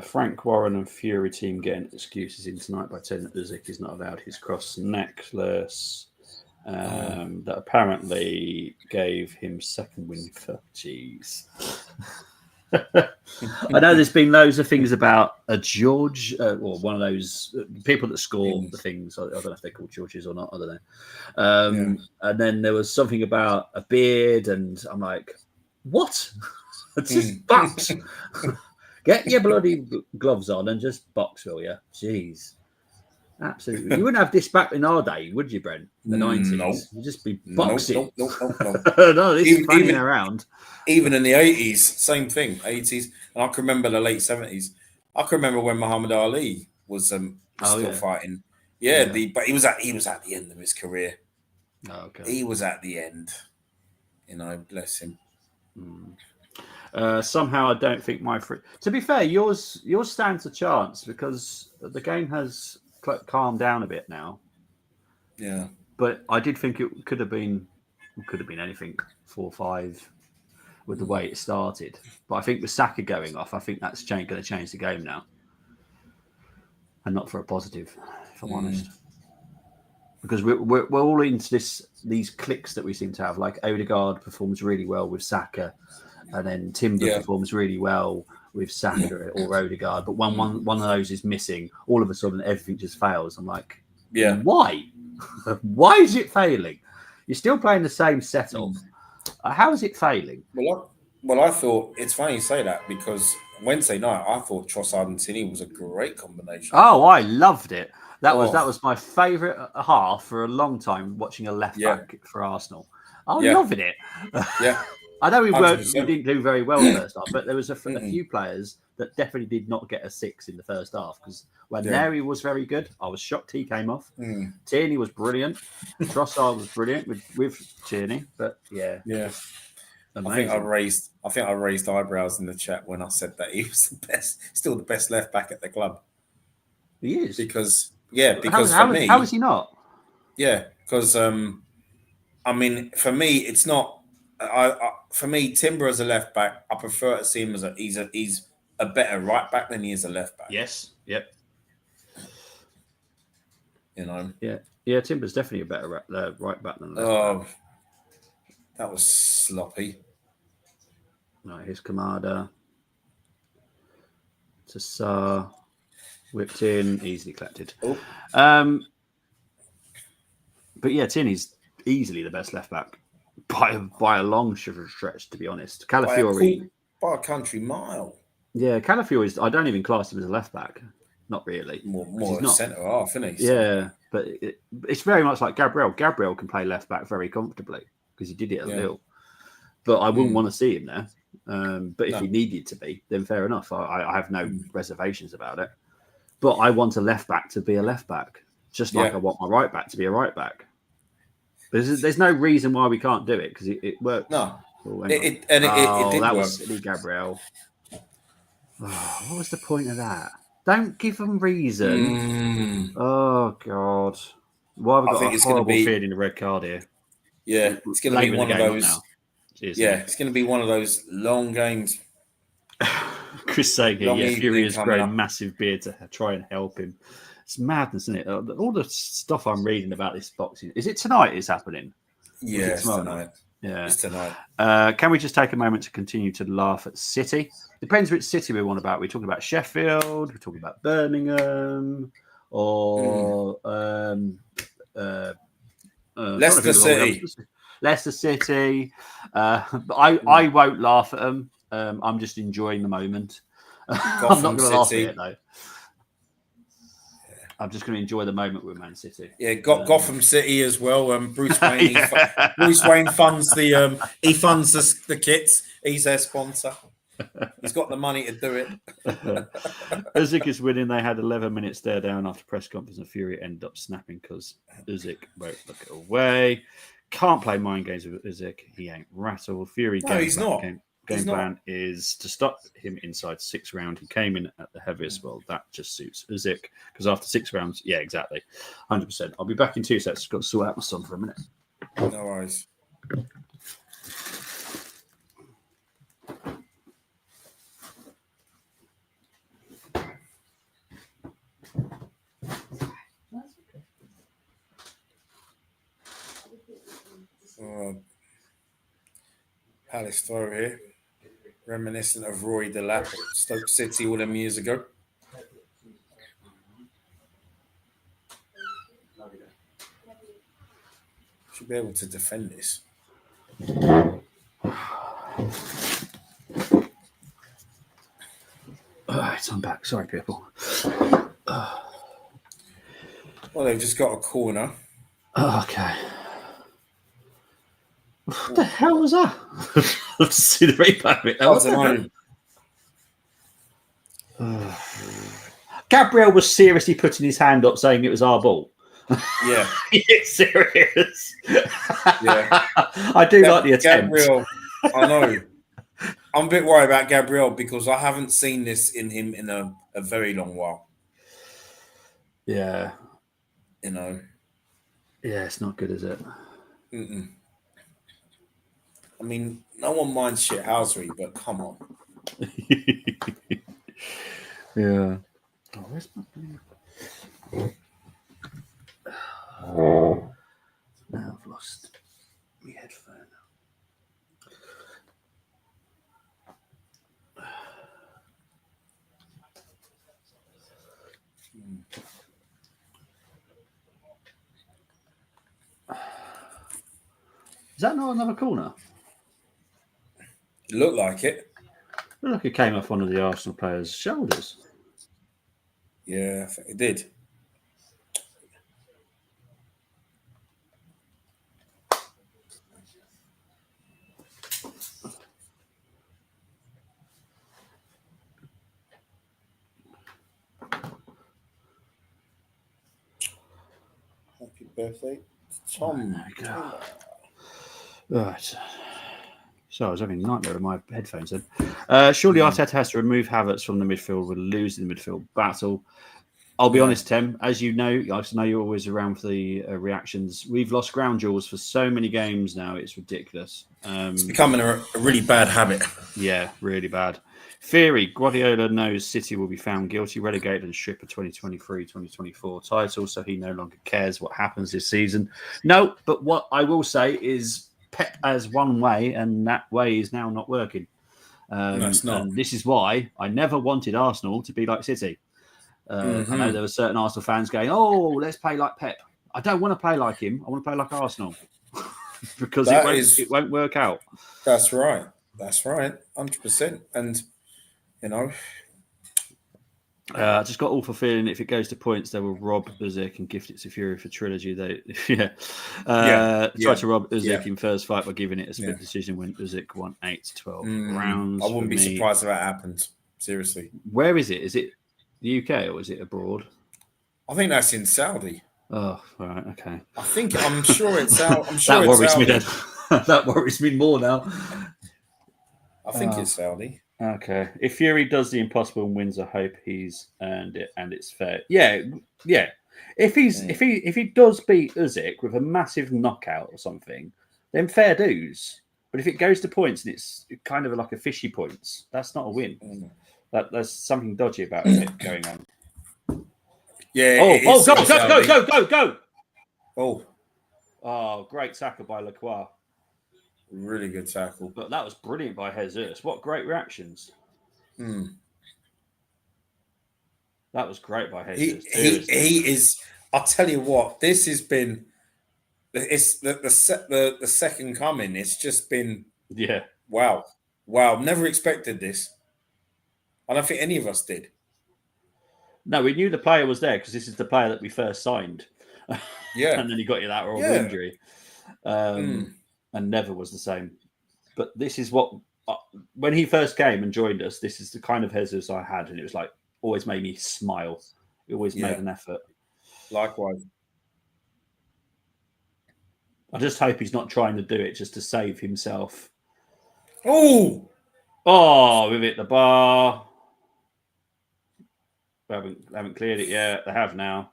Frank Warren and Fury team getting excuses in tonight by saying that Usyk is not allowed his cross necklace. That apparently gave him second win for cheese. I know there's been loads of things about a George, or one of those people that score the things. I don't know if they're called Georges or not. I don't know. And then there was something about a beard, and I'm like, what? It's just box. Get your bloody gloves on and just box, will you? Jeez. Absolutely. You wouldn't have this back in our day, would you, Brent? The 90s. No. You'd just be boxing. No. No, this is fanning around. Even in the 80s, same thing. 80s. And I can remember the late 70s. I can remember when Muhammad Ali was still fighting. But he was at the end of his career. Oh, okay. He was at the end. Bless him. Somehow, I don't think my free. To be fair, yours stands a chance because the game has calmed down a bit now. Yeah, but I did think it could have been anything 4-5 with the way it started. But I think with Saka going off, I think that's going to change the game now, and not for a positive, if I'm honest. Because we're all into these clicks that we seem to have. Like Odegaard performs really well with Saka, and then Timber performs really well with Saka or Odegaard. But when one of those is missing, all of a sudden everything just fails. I'm like, why? Why is it failing? You're still playing the same setup. How is it failing? Well, I thought it's funny you say that because Wednesday night I thought Trossard and Tini was a great combination. Oh, I loved it. That was my favourite half for a long time. Watching a left back for Arsenal, I'm loving it. Yeah, I know we didn't do very well first half, but there was a few players that definitely did not get a 6 in the first half because when Neri was very good, I was shocked he came off. Tierney was brilliant. Trossard was brilliant with Tierney, but yeah. Amazing. I think I raised eyebrows in the chat when I said that he was still the best left back at the club. He is because how is he not? Yeah, because I mean, for me, it's not. For me, Timber as a left back, I prefer to see him as he's a better right back than he is a left back. Yes. Yep. You know. Yeah. Timber's definitely a better right back than left back. That was sloppy. Right, here's Kamada. Tassar. Whipped in, easily collected. But yeah, Tierney's easily the best left back by a long stretch, to be honest. Calafiori by a country mile. Yeah, Calafiori I don't even class him as a left back. Not really. More centre half, isn't he? Yeah, but it's very much like Gabriel. Gabriel can play left back very comfortably because he did it at Lille. But I wouldn't want to see him there. But if he needed to be, then fair enough. I have no reservations about it. But I want a left back to be a left back, just like I want my right back to be a right back. There's no reason why we can't do it because it works. No, it did that work. was silly, Gabriel. Oh, what was the point of that? Don't give them reason. Oh God! Why have we got a horrible feeling the red card here? Yeah, it's going to be one of those. It's going to be one of those long games. Chris saying here, Fury has grown a massive beard to try and help him. It's madness, isn't it? All the stuff I'm reading about this boxing. Is it tonight it's happening? Yeah, it's tonight. Yeah. It's tonight. Can we just take a moment to continue to laugh at City? Depends which City we're on about. We're talking about Sheffield, we're talking about Birmingham, or Leicester City. Leicester City. I won't laugh at them. I'm just enjoying the moment. I'm not going to laugh at it though. I'm just going to enjoy the moment with Man City. Yeah, Gotham City as well. Bruce Wayne. Bruce Wayne funds the kits. He's their sponsor. He's got the money to do it. Usyk is winning. They had 11 minutes there down after press conference, and Fury ended up snapping because Usyk won't look it away. Can't play mind games with Usyk. He ain't rattled. Fury. No, he's not. Game plan is to stop him inside 6 rounds. He came in at the heaviest. Well, that just suits Usyk because after 6 rounds, yeah, exactly, 100%. I'll be back in 2 seconds. Got to sort out my son for a minute. No worries. Palace throw here. Reminiscent of Roy Delap at Stoke City all them years ago. Should be able to defend this. Alright, I'm back. Sorry, people. Well, they've just got a corner. Okay. What the hell was that? Let's see the replay of it. I don't know. Gabriel was seriously putting his hand up saying it was our ball. Yeah. It's serious. Yeah. I do like the attempt. Gabriel, I know. I'm a bit worried about Gabriel because I haven't seen this in him in a very long while. Yeah. You know. Yeah, it's not good, is it? Mm-mm. I mean, no one minds shithousery, but come on. Yeah. Oh, where's my Now I've lost my headphone. Is that not another corner? It looked like it. Looked like it came off one of the Arsenal players' shoulders. Yeah, I think it did. Happy birthday, Tom. There we go. Right. So I was having a nightmare with my headphones then. Surely Arteta has to remove Havertz from the midfield. We're losing the midfield battle. I'll be honest, Tim. As you know, I know you're always around for the reactions. We've lost ground jewels for so many games now. It's ridiculous. It's becoming a really bad habit. Yeah, really bad. Theory, Guardiola knows City will be found guilty, relegated and strip a 2023-2024 title, so he no longer cares what happens this season. No, but what I will say is Pep has one way, and that way is now not working. That's not. And this is why I never wanted Arsenal to be like City. I know there were certain Arsenal fans going, "Oh, let's play like Pep." I don't want to play like him. I want to play like Arsenal because it won't work out. That's right. That's right. 100%. And you know, I just got awful feeling if it goes to points, they will rob Usyk and gift it to Fury for trilogy. They tried to rob Usyk in first fight by giving it a split decision when Usyk won 8-12 rounds. I wouldn't be surprised if that happened. Seriously. Where is it? Is it the UK or is it abroad? I think that's in Saudi. Oh, right, okay. I'm sure it's out. I'm sure that worries Saudi. Me then. That worries me more now. I think it's Saudi. Okay. If Fury does the impossible and wins, I hope he's earned it and it's fair. Yeah. If he does beat Usyk with a massive knockout or something, then fair dues. But if it goes to points and it's kind of like a fishy points, that's not a win. There's something dodgy about it going on. Yeah. Go! Oh, great tackle by Lacroix. Really good tackle. But that was brilliant by Jesus. What great reactions. That was great by Jesus. He is. I'll tell you what. This has been. It's the second coming. It's just been. Yeah. Wow. Never expected this. I don't think any of us did. No, we knew the player was there because this is the player that we first signed. Yeah. And then he got you that horrible injury. And never was the same. But this is what, when he first came and joined us, this is the kind of Jesus I had. And it was like, always made me smile. He always made an effort. Likewise. I just hope he's not trying to do it just to save himself. Oh, we've hit the bar. They haven't cleared it yet. They have now.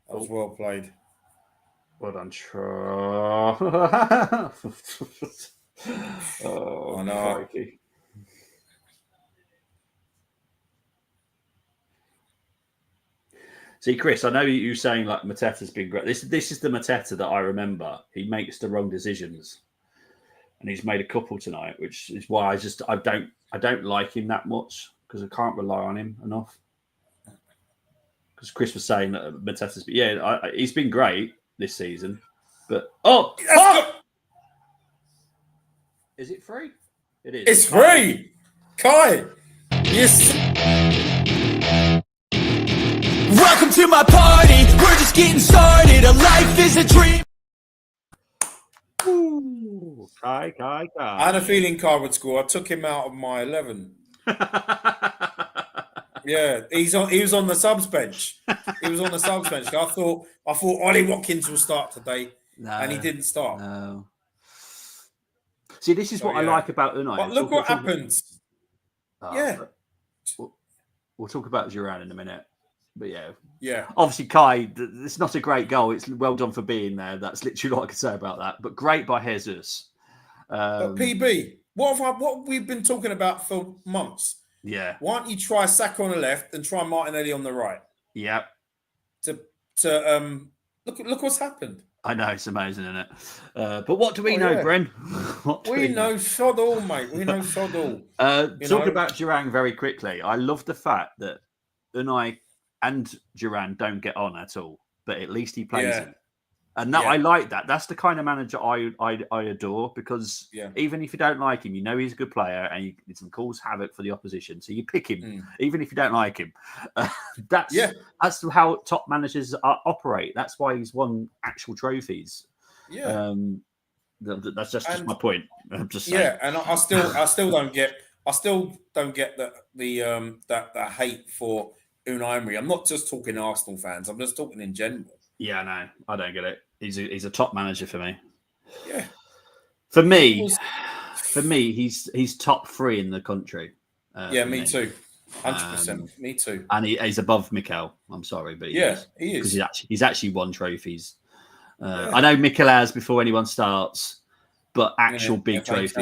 That was well played. Well done, Troy. Oh, no. Crikey. See, Chris, I know you saying like Mateta's been great. This is the Mateta that I remember. He makes the wrong decisions, and he's made a couple tonight, which is why I don't like him that much because I can't rely on him enough. Because Chris was saying that Mateta's, he's been great this season, but is it free? It is. It's free, Kai. Yes. Welcome to my party. We're just getting started. A life is a dream. Ooh, Kai. I had a feeling Kai would score. I took him out of my 11. Yeah, he was on the subs bench. He was on the subs bench. I thought Ollie Watkins will start today, and he didn't start. No. See, this is what I like about Unai. But look what happens. Yeah. We'll talk about Duran in a minute. But yeah. Obviously, Kai, it's not a great goal. It's well done for being there. That's literally all I can say about that. But great by Jesus. But PB, what we've been talking about for months. Yeah. Why don't you try Saka on the left and try Martinelli on the right? Yeah. To look what's happened. I know, it's amazing, isn't it? But what do we know, Bren? We know sod all, mate. We know sod all. Talking about Duran very quickly, I love the fact that Unai and Duran don't get on at all, but at least he plays him. And that I like that. That's the kind of manager I adore, because even if you don't like him, you know he's a good player and he can cause havoc for the opposition. So you pick him, even if you don't like him. That's how top managers operate. That's why he's won actual trophies. Yeah, that's just my point. I'm just saying. Yeah, and I still don't get the hate for Unai Emery. I'm not just talking Arsenal fans. I'm just talking in general. Yeah, no, I don't get it. He's a top manager for me. Yeah, for me, he's top 3 in the country. Me too. 100%. Me too. And he's above Mikel. I'm sorry, but he is because he's actually won trophies. I know Mikel has before anyone starts, but actual big trophies.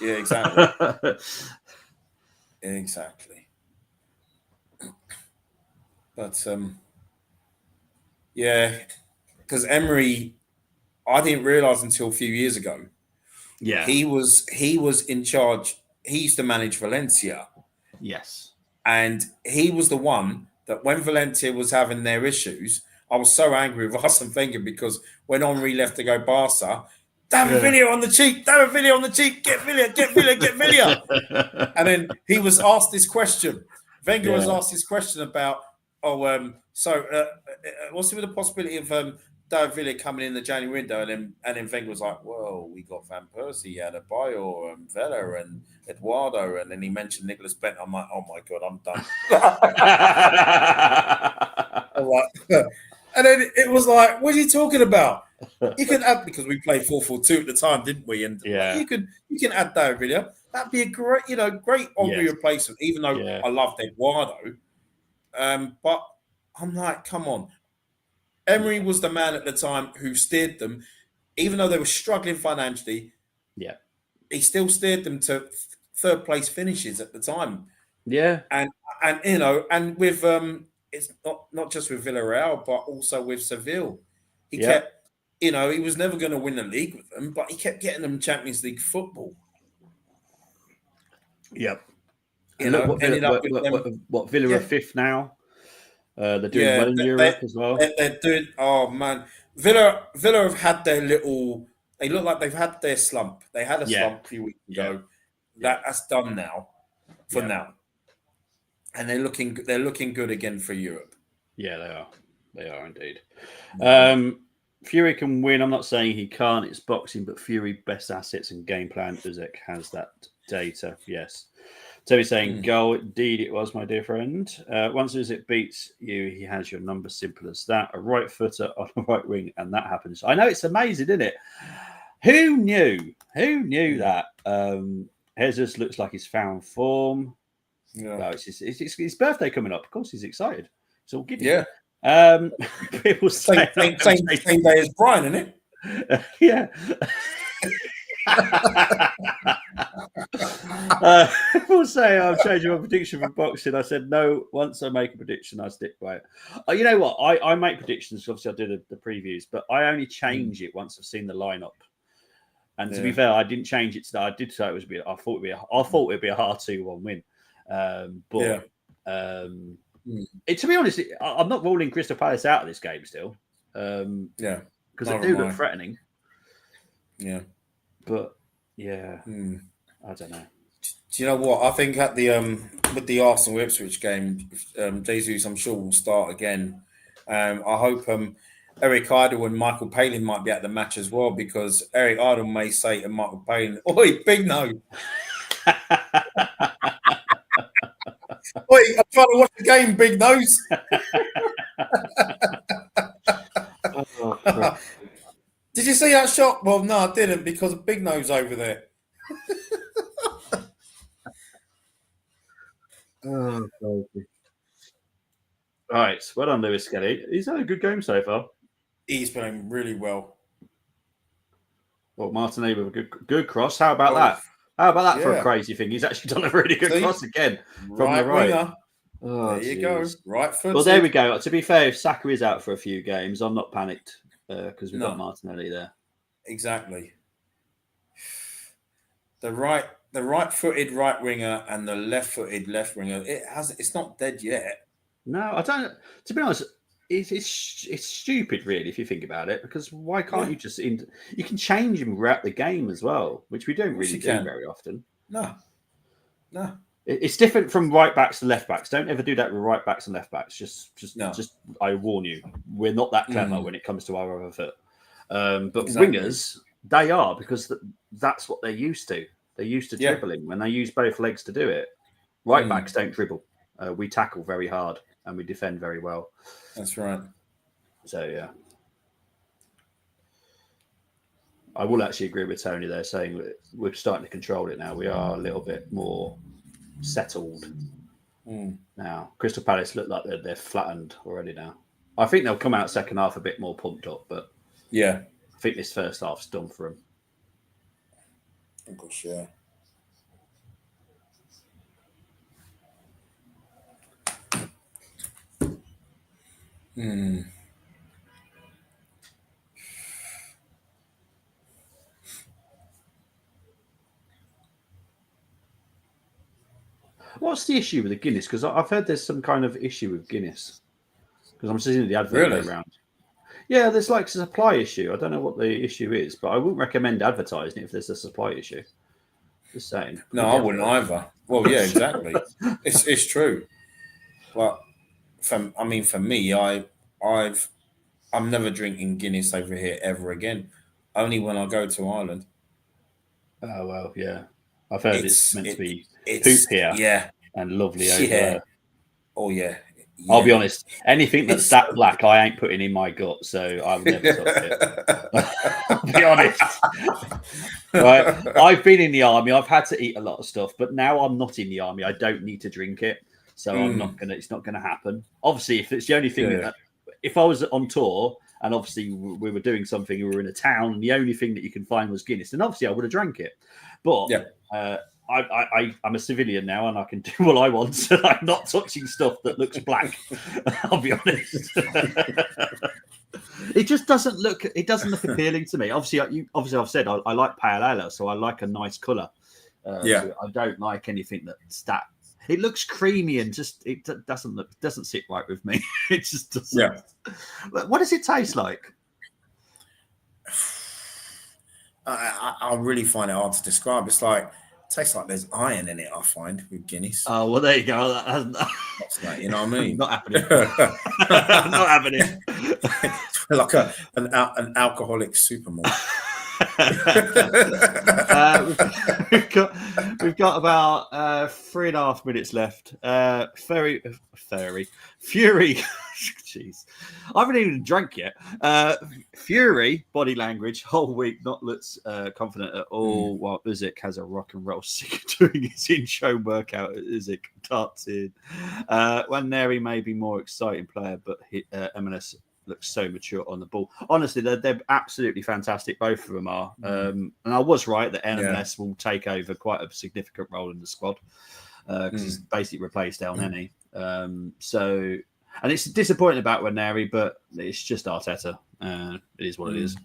Exactly. Exactly. But because Emery, I didn't realize until a few years ago. Yeah, he was in charge. He used to manage Valencia. Yes, and he was the one that when Valencia was having their issues, I was so angry with Arsene Wenger because when Henry left to go Barca, David Villa on the cheek, get Villa. And then he was asked this question. Wenger was asked this question about, what's with the possibility of David Villa coming in the January window? And then Wenger was like, well, we got Van Persie, Adebayo, Vela, and Eduardo. And then he mentioned Nicholas Bent. I'm like, oh my God, I'm done. I'm like, and then it was like, what are you talking about? You can add, because we played 4-4-2 at the time, didn't we? And you can add David Villa. That'd be a great Henry replacement, even though I loved Eduardo. But I'm like, come on. Emery was the man at the time who steered them, even though they were struggling financially. Yeah, he still steered them to third place finishes at the time. Yeah, and and with it's not just with Villarreal, but also with Seville. He kept, he was never going to win the league with them, but he kept getting them Champions League football. Yep. What Villa are 5th now. They're doing well in Europe as well. They're doing. Oh man, Villa have had their little. They look like they've had their slump. They had a slump a few weeks ago. That's done now. For now, and they're looking good again for Europe. Yeah, they are. They are indeed. Fury can win. I'm not saying he can't. It's boxing, but Fury best assets and game plan. Uzek has that data. Yes. Toby saying, goal. Indeed, it was, my dear friend. Once Uzek beats you, he has your number. Simple as that. A right footer on a right wing, and that happens. I know, it's amazing, isn't it? Who knew? Who knew that? Jesus looks like he's found form. Yeah. Well, it's his birthday coming up. Of course, he's excited. It's all giddy. Yeah. People say same day as Brian, isn't it? Yeah. People say I'm changing my prediction for boxing. I said no. Once I make a prediction, I stick by it. You know what? I make predictions. Obviously, I do the previews, but I only change it once I've seen the lineup. And to be fair, I didn't change it today. I did say it was. I thought it'd be a hard 2-1 win. To be honest, I'm not ruling Crystal Palace out of this game still. Because they do look threatening. Yeah, but I don't know. Do you know what? I think at the with the Arsenal Ipswich game, Jesus, I'm sure will start again. I hope Eric Idle and Michael Palin might be at the match as well, because Eric Idle may say to Michael Palin, "Oi, big no." Oi, I'm trying to watch the game, big nose. Did you see that shot? Well, no, I didn't because of Big Nose over there. Oh, God. Right, well done, Lewis Skelly. He's had a good game so far. He's playing really well. Well, Martinelli with a good cross. How about that? How about that for a crazy thing? He's actually done a really good cross again from the right. Winger. Oh, there you go. Right foot. Well, there we go. To be fair, if Saka is out for a few games, I'm not panicked because we've got Martinelli there. Exactly. The right-footed right winger and the left-footed left winger. It's not dead yet. No, I don't. To be honest, it's stupid, really, if you think about it. Because why can't you just you can change him throughout the game as well, which we don't really do very often. No. It's different from right backs to left backs. Don't ever do that with right backs and left backs. Just I warn you, we're not that clever when it comes to our other foot. But wingers, they are, because that's what they're used to. They're used to dribbling when they use both legs to do it. Right backs don't dribble. We tackle very hard and we defend very well. That's right. So, yeah. I will actually agree with Tony there, saying that we're starting to control it now. We are a little bit more settled now. Crystal Palace look like they're flattened already now. I think they'll come out second half a bit more pumped up, but I think this first half's done for them. Oh gosh, yeah. What's the issue with the Guinness? Because I've heard there's some kind of issue with Guinness. Because I'm seeing the advert go around. Yeah, there's like a supply issue. I don't know what the issue is, but I wouldn't recommend advertising it if there's a supply issue. Just saying. No, I wouldn't either. Well, yeah, exactly. It's true. But for me, I'm never drinking Guinness over here ever again. Only when I go to Ireland. Oh well, yeah. I've heard it's meant to be poop here, and lovely over there. Oh yeah. I'll be honest. Anything that's that black, I ain't putting in my gut, so I'll never touch it. I'll be honest. Right? I've been in the army. I've had to eat a lot of stuff, but now I'm not in the army. I don't need to drink it, so I'm not gonna. It's not gonna happen. Obviously, if it's the only thing that, if I was on tour and obviously we were doing something, we were in a town, and the only thing that you can find was Guinness, then obviously I would have drank it. But I'm a civilian now, and I can do what I want. So I'm not touching stuff that looks black. I'll be honest. It just doesn't look. It doesn't look appealing to me. Obviously, I've said I like pale ale, so I like a nice colour. So I don't like anything that's that. It looks creamy and just it doesn't sit right with me. It just doesn't. Yeah. What does it taste like? I really find it hard to describe. It's like. Tastes like there's iron in it, I find, with Guinness. Oh, well, there you go. That's that, you know what I mean? Not happening. Not happening. Like an alcoholic supermalt. We've got about 3.5 minutes left. Fury. Jeez, I haven't even drank yet. Fury body language whole week not looks confident at all. While Usyk has a rock and roll sick doing his in-show workout. Usyk darts in. Nwaneri may be more exciting player, but MLS looks so mature on the ball. Honestly, they're absolutely fantastic. Both of them are. And I was right that MLS will take over quite a significant role in the squad because it's basically replaced El Neni. And it's disappointing about Nwaneri, but it's just Arteta. It is what it is.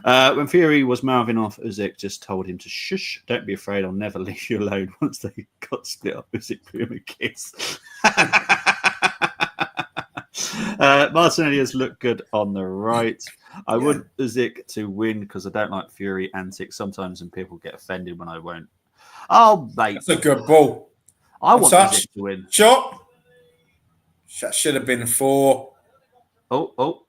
When Fury was mouthing off, Usyk just told him to shush. Don't be afraid. I'll never leave you alone. Once they got split up, Usyk blew him a kiss. Martinelli has looked good on the right. I want Usyk to win because I don't like Fury antics sometimes, and people get offended when I won't. Oh, mate. That's a good ball. I want Usyk to win. Shot. That should have been 4. And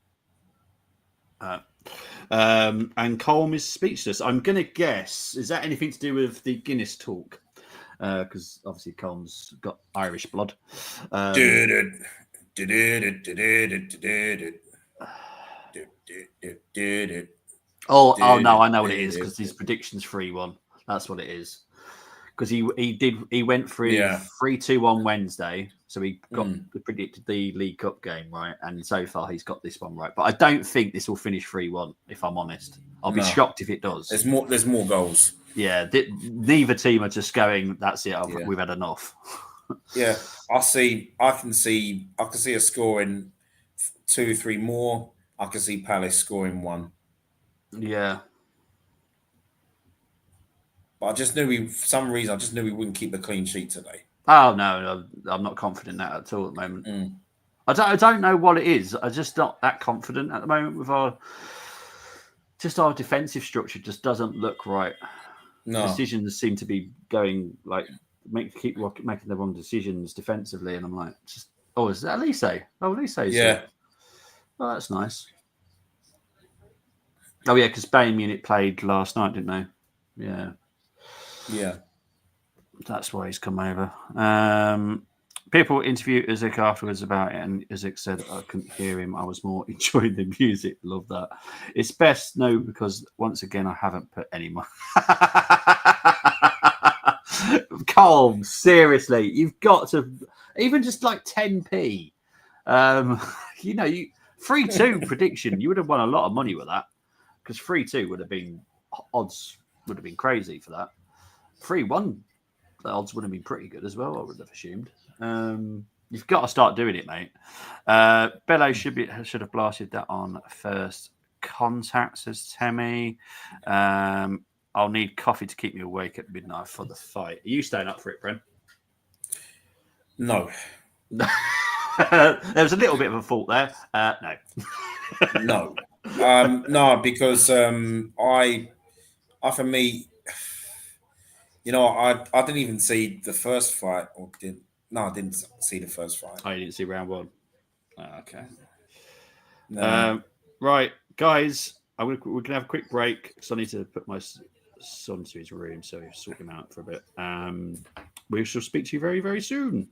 Colm is speechless. I'm going to guess, is that anything to do with the Guinness talk? Because obviously Colm's got Irish blood. Oh no, I know what it is because his prediction's 3-1. That's what it is. Because he went for 3-2 on Wednesday, so he predicted the League Cup game right, and so far he's got this one right. But I don't think this will finish 3-1. If I'm honest, I'll be shocked if it does. There's more goals. Yeah, neither team are just going. That's it. We've had enough. Yeah, I can see a score in 2-3 more. I can see Palace scoring 1. Yeah. But for some reason, I just knew we wouldn't keep the clean sheet today. Oh no, I'm not confident in that at all at the moment. I don't know what it is. I'm just not that confident at the moment with our defensive structure. Just doesn't look right. No decisions seem to be going keep making the wrong decisions defensively, and I'm like, is that Elise? Oh, Elise. Yeah. Oh, that's nice. Oh yeah, because Bayern Munich played last night, didn't they? Yeah. Yeah. That's why he's come over. People interviewed Usyk afterwards about it, and Usyk said, I couldn't hear him. I was more enjoying the music. Love that. It's best, no, because once again, I haven't put any money. Colm, seriously, you've got to, even just like 10p. 3-2 prediction, you would have won a lot of money with that, because 3-2 would have been, odds would have been crazy for that. 3-1, the odds would have been pretty good as well, I would have assumed. You've got to start doing it, mate. Bello should have blasted that on first contact, says Temi. I'll need coffee to keep me awake at midnight for the fight. Are you staying up for it, Bren? No. There was a little bit of a fault there. No. No. No, because for me, I didn't even see the first fight, I didn't see the first fight. Oh, you didn't see round 1? Oh, okay. No. Right, guys, we're going to have a quick break because I need to put my son to his room, so sort him out for a bit. We shall speak to you very, very soon.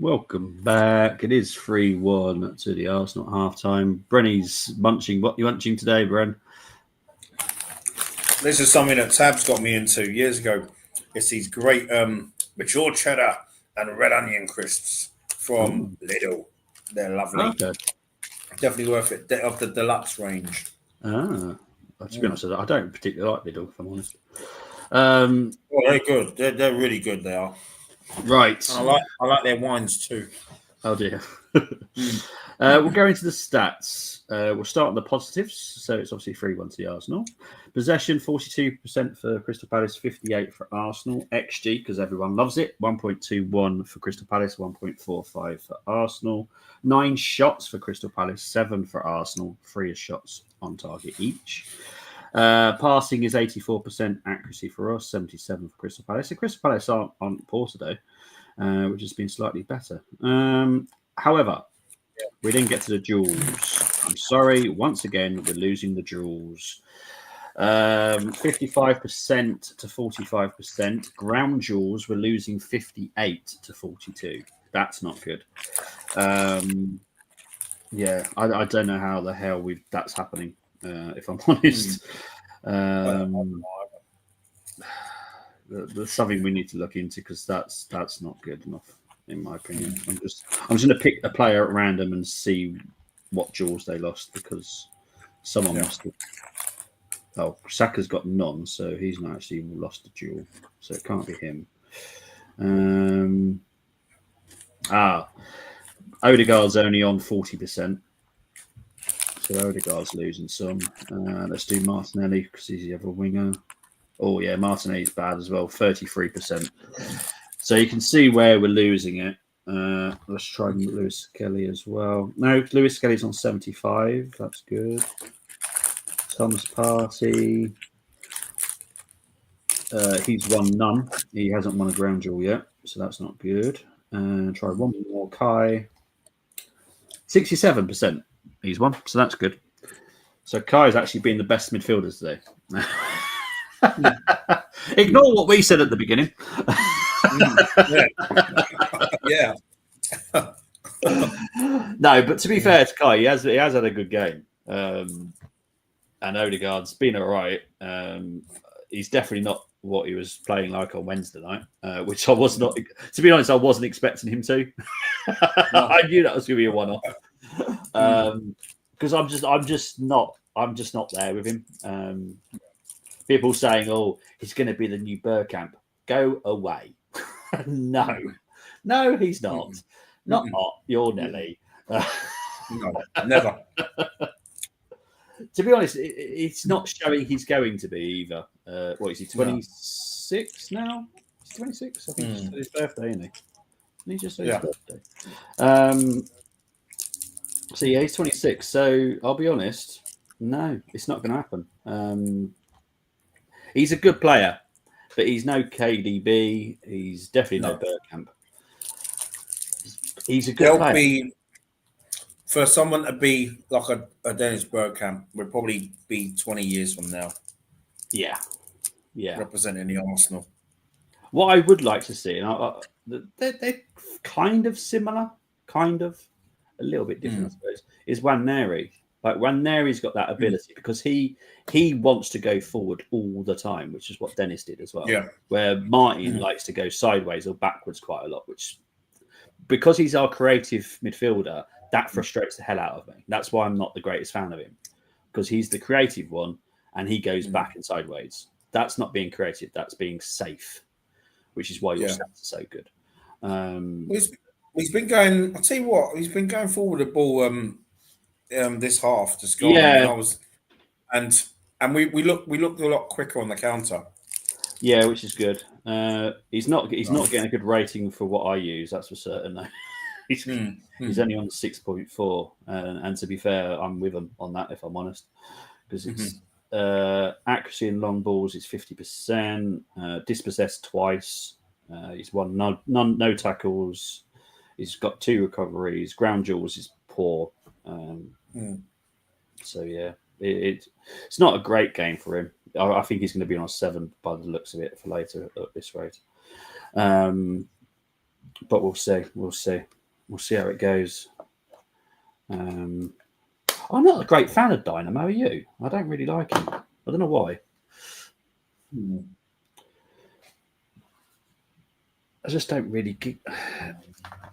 welcome back. It is 3-1 to the Arsenal half-time. Brenny's munching. What are you munching today, Bren? This is something that Tabs got me into years ago. It's these great mature cheddar and red onion crisps from Lidl. They're lovely. Okay. Definitely worth it. They're of the deluxe range. To be honest, I don't particularly like Lidl, if I'm honest. Well, they're good. They're really good. They are. Right. And I like their wines too. Oh dear. We'll go into the stats. We'll start on the positives. So it's obviously 3-1 to the Arsenal. Possession 42% for Crystal Palace, 58% for Arsenal. XG, because everyone loves it, 1.21 for Crystal Palace, 1.45 for Arsenal. 9 shots for Crystal Palace, 7 for Arsenal. 3 shots on target each. Passing is 84% accuracy for us, 77% for Crystal Palace. So Crystal Palace aren't poor today, which has been slightly better. However, we didn't get to the duels. I'm sorry. Once again, we're losing the duels. 55% to 45%. Ground duels, we're losing 58 to 42. That's not good. Yeah, I don't know how the hell that's happening. If I'm honest, there's something we need to look into because that's not good enough, in my opinion. I'm just going to pick a player at random and see what duels they lost because someone must have. Oh, Saka's got none, so he's not actually lost a duel, so it can't be him. Odegaard's only on 40%. So Odegaard's losing some. Let's do Martinelli because he's the other winger. Oh, yeah, Martinelli's bad as well, 33%. So you can see where we're losing it. Let's try Lewis Kelly as well. No, Lewis Kelly's on 75. That's good. Thomas Partey. He's won none. He hasn't won a ground duel yet, so that's not good. Try one more. Kai. 67%. He's won, so that's good. So Kai's actually been the best midfielder today. Ignore what we said at the beginning. Yeah. No, but to be fair to Kai, he has had a good game. And Odegaard's been all right. He's definitely not what he was playing like on Wednesday night, which I was not. To be honest, I wasn't expecting him to. I knew that was going to be a one-off. Because I'm just not there with him. People saying, "Oh, he's going to be the new Bergkamp." Go away. No, he's not. Not. You're Nelly. No, never. To be honest, it's not showing he's going to be either. What is he? 26 now? He's 26. I think it's his birthday, isn't he? He just said his birthday. So yeah, he's 26. So I'll be honest, no, it's not going to happen. He's a good player, but he's no KDB. He's definitely no Bergkamp. He's a good player. For someone to be like a Dennis Bergkamp would probably be 20 years from now. Yeah. Representing the Arsenal. What I would like to see, and they're kind of similar, a little bit different, I suppose, is Nwaneri. Like Nwaneri's got that ability because he wants to go forward all the time, which is what Dennis did as well. Yeah. Where Martin likes to go sideways or backwards quite a lot, which because he's our creative midfielder, that frustrates the hell out of me. That's why I'm not the greatest fan of him because he's the creative one and he goes back and sideways. That's not being creative. That's being safe, which is why your stats are so good. He's been going. I'll tell you what. He's been going forward the ball. This half just gone. Yeah, and we looked a lot quicker on the counter. Yeah, which is good. He's not getting a good rating for what I use. That's for certain. Though. He's only on 6.4, and to be fair, I'm with him on that if I'm honest, because it's accuracy in long balls is 50%, dispossessed twice. He's won no tackles. He's got 2 recoveries. Ground duels is poor. So yeah, it's not a great game for him. I think he's going to be on a 7 by the looks of it for later at this rate. But we'll see. We'll see how it goes. I'm not a great fan of Dynamo. Are you? I don't really like him. I don't know why. I just don't really.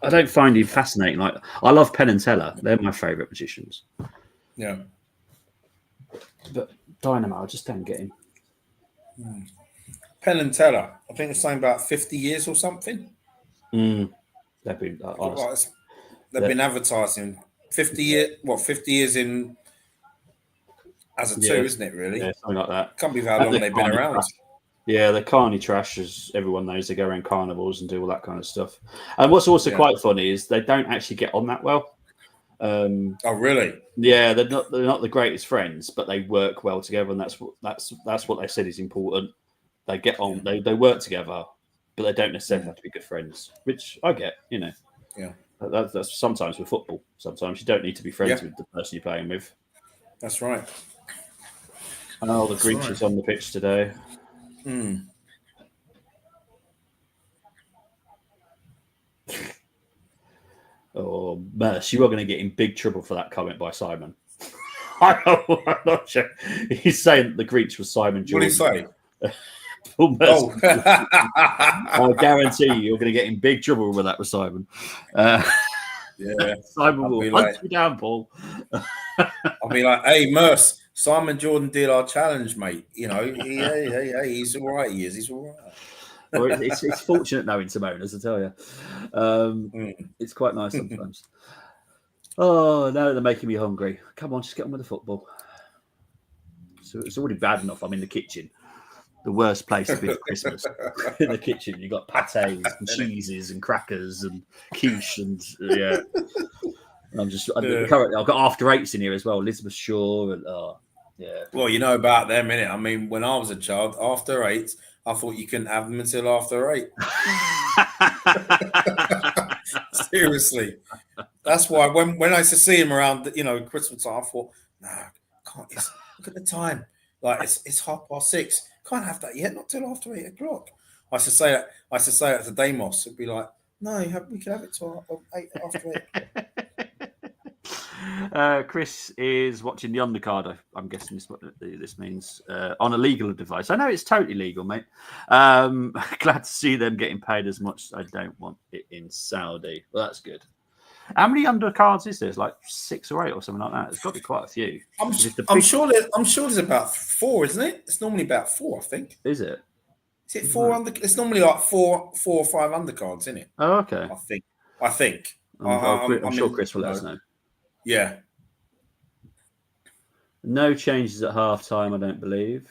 I don't find him fascinating. Like I love Penn and Teller; they're my favourite magicians. Yeah, but Dynamo, I just don't get him. Penn and Teller. I think it's saying about 50 years or something. They've been they've been advertising 50 years. What 50 years in as a two, isn't it? Really? Yeah, something like that. Can't believe how long they've been around. Yeah, they're carny trash, as everyone knows. They go around carnivals and do all that kind of stuff. And what's also quite funny is they don't actually get on that well. Oh, really? Yeah, they're not the greatest friends, but they work well together, and that's what they said is important. They get on, they work together, but they don't necessarily have to be good friends, which I get, you know. Yeah. That's sometimes with football. Sometimes you don't need to be friends with the person you're playing with. That's right. Oh, the Grinch is on the pitch today. Oh, Merce, you are going to get in big trouble for that comment by Simon. I'm not sure. He's saying the Grinch was Simon Jordan. What did he say? I guarantee you're going to get in big trouble with that with Simon. Simon will hunt you down, Paul. I'll be like, hey, Merce, Simon Jordan did our challenge, mate. You know, he's all right. He's all right. Well, it's fortunate knowing Simonas, I tell you. It's quite nice sometimes. Oh, now they're making me hungry. Come on, just get on with the football. So it's already bad enough I'm in the kitchen. The worst place to be at Christmas. In the kitchen, you've got patés and cheeses and crackers and quiche and currently I've got after eights in here as well. Elizabeth Shaw and Well, you know about them, innit? I mean, when I was a child, after eights, I thought you couldn't have them until after 8. Seriously. That's why when I used to see him around, Christmas time, I thought, no, can't. Look at the time. Like it's 6:30. Can't have that yet. Not till after 8 o'clock. I used to say that to Damos. It'd be like, no, we can have it till after 8. Chris is watching the undercard. I'm guessing this means on a legal device. I know it's totally legal, mate. Glad to see them getting paid as much. I don't want it in Saudi. Well, that's good. How many undercards is there? It's like 6 or 8 or something like that. There's got to be quite a few. I'm sure there's about 4, isn't it? It's normally about 4, I think. Is it? Is it 4 under? It's normally like 4 or 5 undercards, isn't it? Oh, okay. I think. I'm sure Chris will let us know. Yeah. No changes at half time, I don't believe.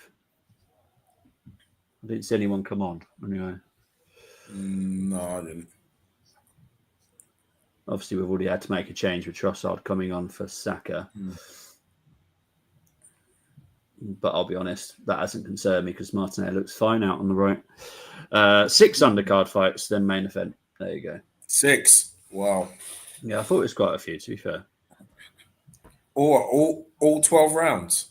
I didn't see anyone come on anyway. No, I didn't. Obviously, we've already had to make a change with Trossard coming on for Saka. But I'll be honest, that hasn't concerned me because Martinelli looks fine out on the right. 6 undercard fights, then main event. There you go. 6. Wow. Yeah, I thought it was quite a few, to be fair. All 12 rounds.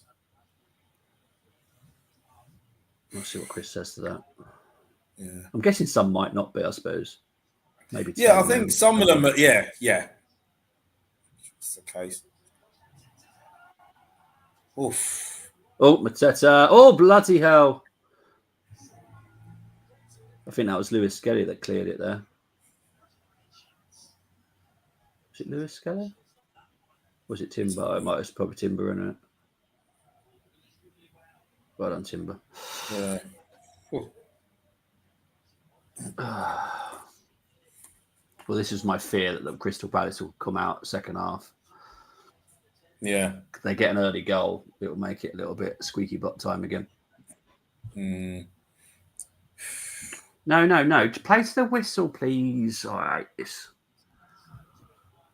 We'll see what Chris says to that. Yeah. I'm guessing some might not be, I suppose. Maybe. Yeah, I think some of them are, yeah. That's the case. Oof. Oh, Mateta. Oh, bloody hell. I think that was Lewis Skelly that cleared it there. Was it Lewis Skelly? Was it Timber? It might have probably Timber in it. Well done, Timber. Yeah. Well, this is my fear that the Crystal Palace will come out second half. Yeah. If they get an early goal, it will make it a little bit squeaky butt time again. No. Play to the whistle, please. All right, this.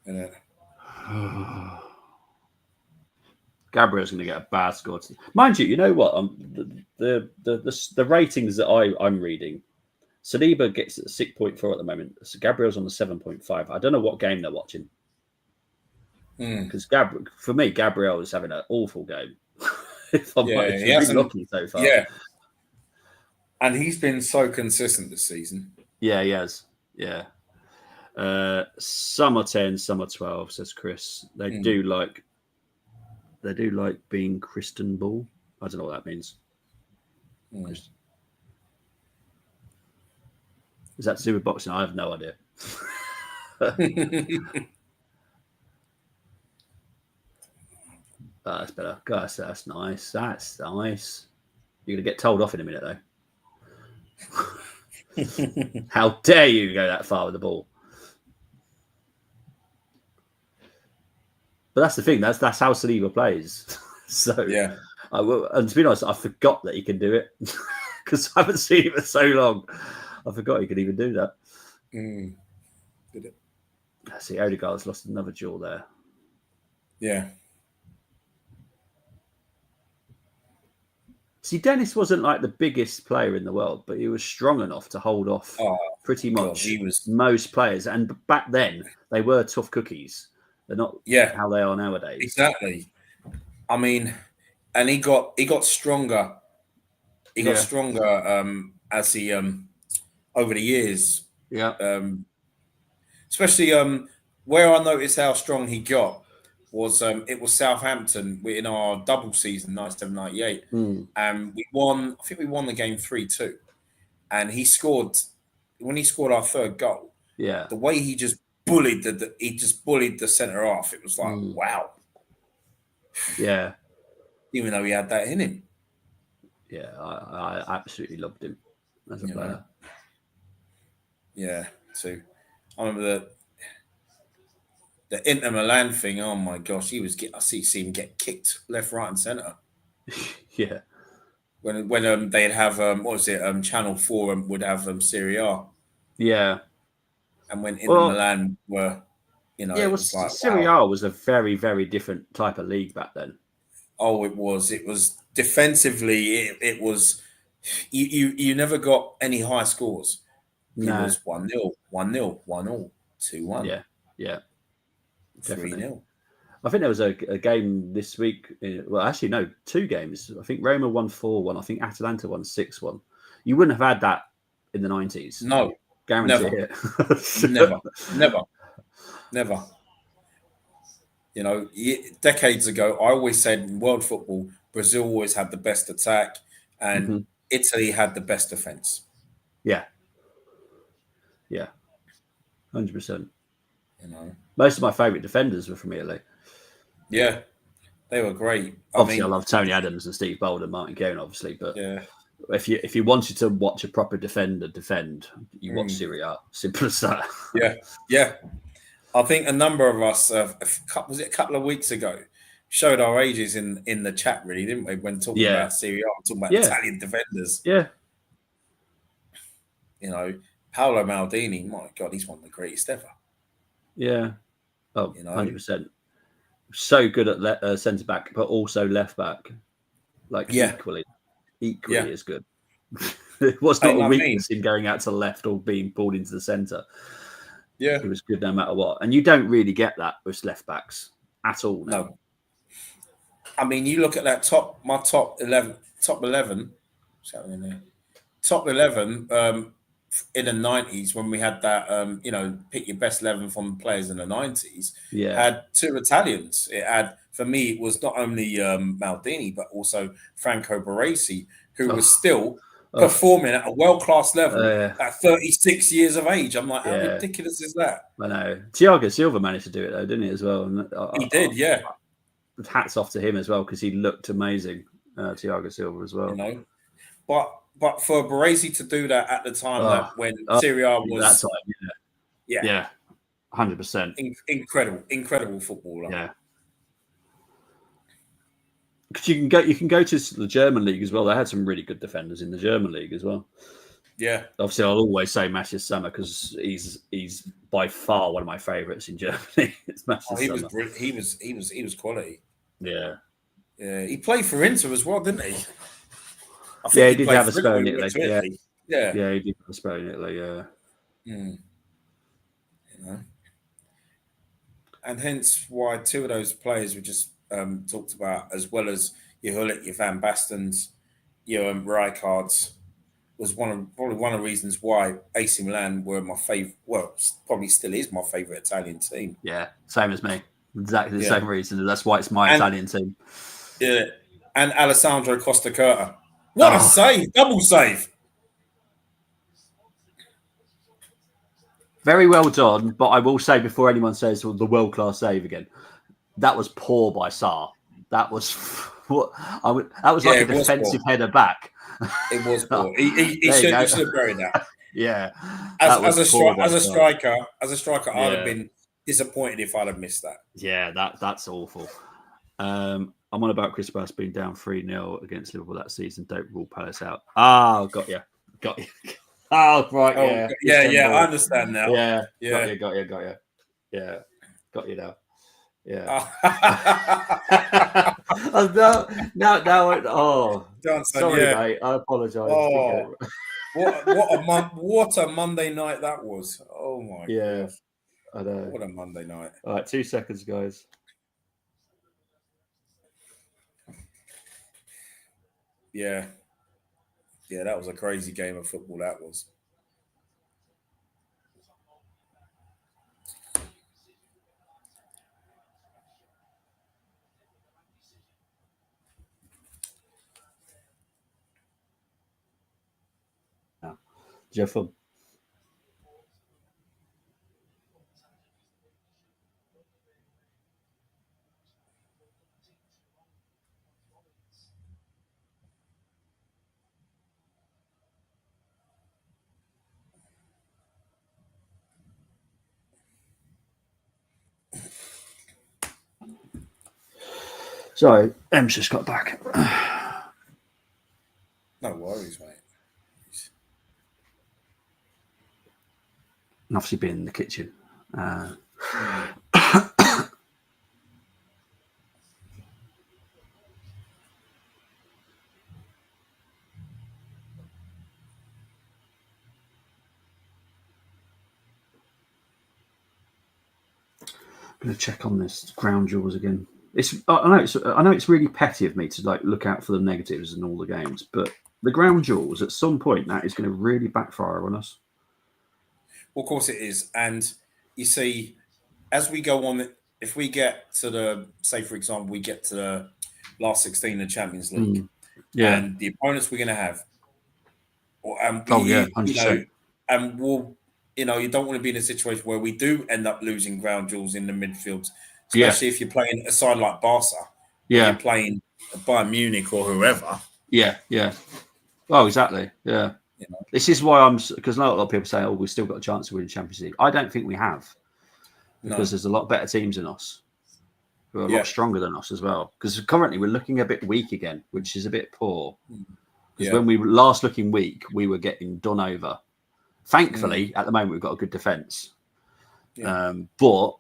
Yeah. Gabriel's going to get a bad score. Mind you, you know what? The ratings that I'm reading, Saliba gets a 6.4 at the moment. So Gabriel's on the 7.5. I don't know what game they're watching. Because for me, Gabriel is having an awful game. If I'm honest, lucky so far. Yeah. And he's been so consistent this season. Yeah, he has. Yeah. Some are 10, some are 12, says Chris. They do like being Kristen Ball. I don't know what that means. Is that to do with boxing? I have no idea. That's better. Gosh, that's nice. That's nice. You're going to get told off in a minute, though. How dare you go that far with the ball? But that's the thing. That's how Saliba plays. So yeah. And to be honest, I forgot that he can do it because I haven't seen him for so long. I forgot he could even do that. Did it? I see Odegaard's lost another duel there. Yeah. See, Dennis wasn't like the biggest player in the world, but he was strong enough to hold off pretty much most players. And back then, they were tough cookies. They're not how they are nowadays. Exactly. I mean, and he got stronger. He got stronger as he over the years. Yeah. Especially where I noticed how strong he got was it was Southampton in our double season, 97-98. And we won, I think we won the game 3-2. And he scored when he scored our third goal. Yeah. The way he just bullied the centre half, it was like, wow. Yeah. Even though he had that in him. Yeah, I absolutely loved him as a player. Yeah, too. I remember the Inter Milan thing. Oh my gosh, I see him get kicked left, right, and centre. Yeah. When they'd have what was it? Channel 4 would have Serie A. Yeah. And when Inter Milan were, it was like Serie A was a very, very different type of league back then. Oh, it was. It was defensively. It was. You never got any high scores. No. It was 1-0, 1-0, 1-0, 2-1. Yeah, yeah, 3-0. I think there was a game this week. Well, actually, no, 2 games. I think Roma won 4-1. I think Atalanta won 6-1. You wouldn't have had that in the 90s. No, guarantee never. it. never. Decades ago, I always said in world football, Brazil always had the best attack, and Italy had the best defense. Yeah. Yeah. 100%. Most of my favourite defenders were from Italy. Yeah, they were great. Obviously, I love Tony Adams and Steve Bold and Martin Keown, obviously, but if you wanted to watch a proper defender defend, you watch Serie A. Simple as that. Yeah. I think a number of us, was it a couple of weeks ago, showed our ages in the chat, really, didn't we? When talking about Serie A, talking about Italian defenders. Yeah. Paolo Maldini, my God, he's one of the greatest ever. Yeah. Oh, 100%. So good at centre back, but also left back. Equally as good. It was not a weakness in going out to the left or being pulled into the centre. Yeah. It was good no matter what. And you don't really get that with left backs at all. No. I mean, you look at that top 11 in the 90s when we had that, pick your best 11 from players in the 90s, had 2 Italians. It had, for me, it was not only Maldini, but also Franco Baresi, who was still performing at a world-class level at 36 years of age. I'm like, how ridiculous is that? I know. Thiago Silva managed to do it, though, didn't he, as well? And he did, yeah. Hats off to him as well, because he looked amazing, Thiago Silva as well. But for Baresi to do that at the time when Serie A was... That time, yeah. 100%. Incredible footballer. Yeah. Because you can go to the German league as well. They had some really good defenders in the German league as well. Yeah. Obviously, I'll always say Matthias Sammer because he's by far one of my favourites in Germany. It's Matthias Sammer. He was quality. Yeah. Yeah. He played for Inter as well, didn't he? He did have a spell in Italy. Yeah, he did have a spell in Italy. Yeah. And hence why 2 of those players we just talked about, as well as your Hullet, your Van Bastens, your Rijkaards, was probably one of the reasons why AC Milan were my favorite. Well, probably still is my favorite Italian team. Yeah, same as me. Exactly the same reason. That's why it's my Italian team. Yeah, and Alessandro Costa Curta. What a save! Double save. Very well done, but I will say before anyone says the world class save again, that was poor by Sarr. That was that was like a defensive header back. It was poor. He should have buried that. Yeah. As a striker, I'd have been disappointed if I'd have missed that. Yeah, that's awful. I'm on about Chris Bass being down 3-0 against Liverpool that season. Don't rule Palace out. Oh, got you. Oh, right, yeah. I understand now. Yeah. Got you. Yeah, got you now. Yeah. Sorry, mate. I apologise. Oh, what a Monday night that was. Oh my god. I know. What a Monday night. All right, 2 seconds, guys. Yeah, that was a crazy game of football. That was. Did you have fun? Sorry, Em's just got back. No worries, mate. And obviously being in the kitchen. I'm going to check on this ground jewels again. I know it's really petty of me to like look out for the negatives in all the games, but the ground jewels at some point that is going to really backfire on us. Well, of course it is, and you see, as we go on, if we get to say for example, we get to the last 16 of the Champions League, and the opponents we're going to have, 100%. And we'll. You don't want to be in a situation where we do end up losing ground jewels in the midfield, especially if you're playing a side like Barca. You're playing Bayern Munich or whoever. Yeah. Oh, exactly. Yeah. This is why because a lot of people say, we've still got a chance to win the Champions League. I don't think we have, because there's a lot better teams than us who are a lot stronger than us as well. Because currently we're looking a bit weak again, which is a bit poor. Because when we were last looking weak, we were getting done over. Thankfully, at the moment, we've got a good defence. But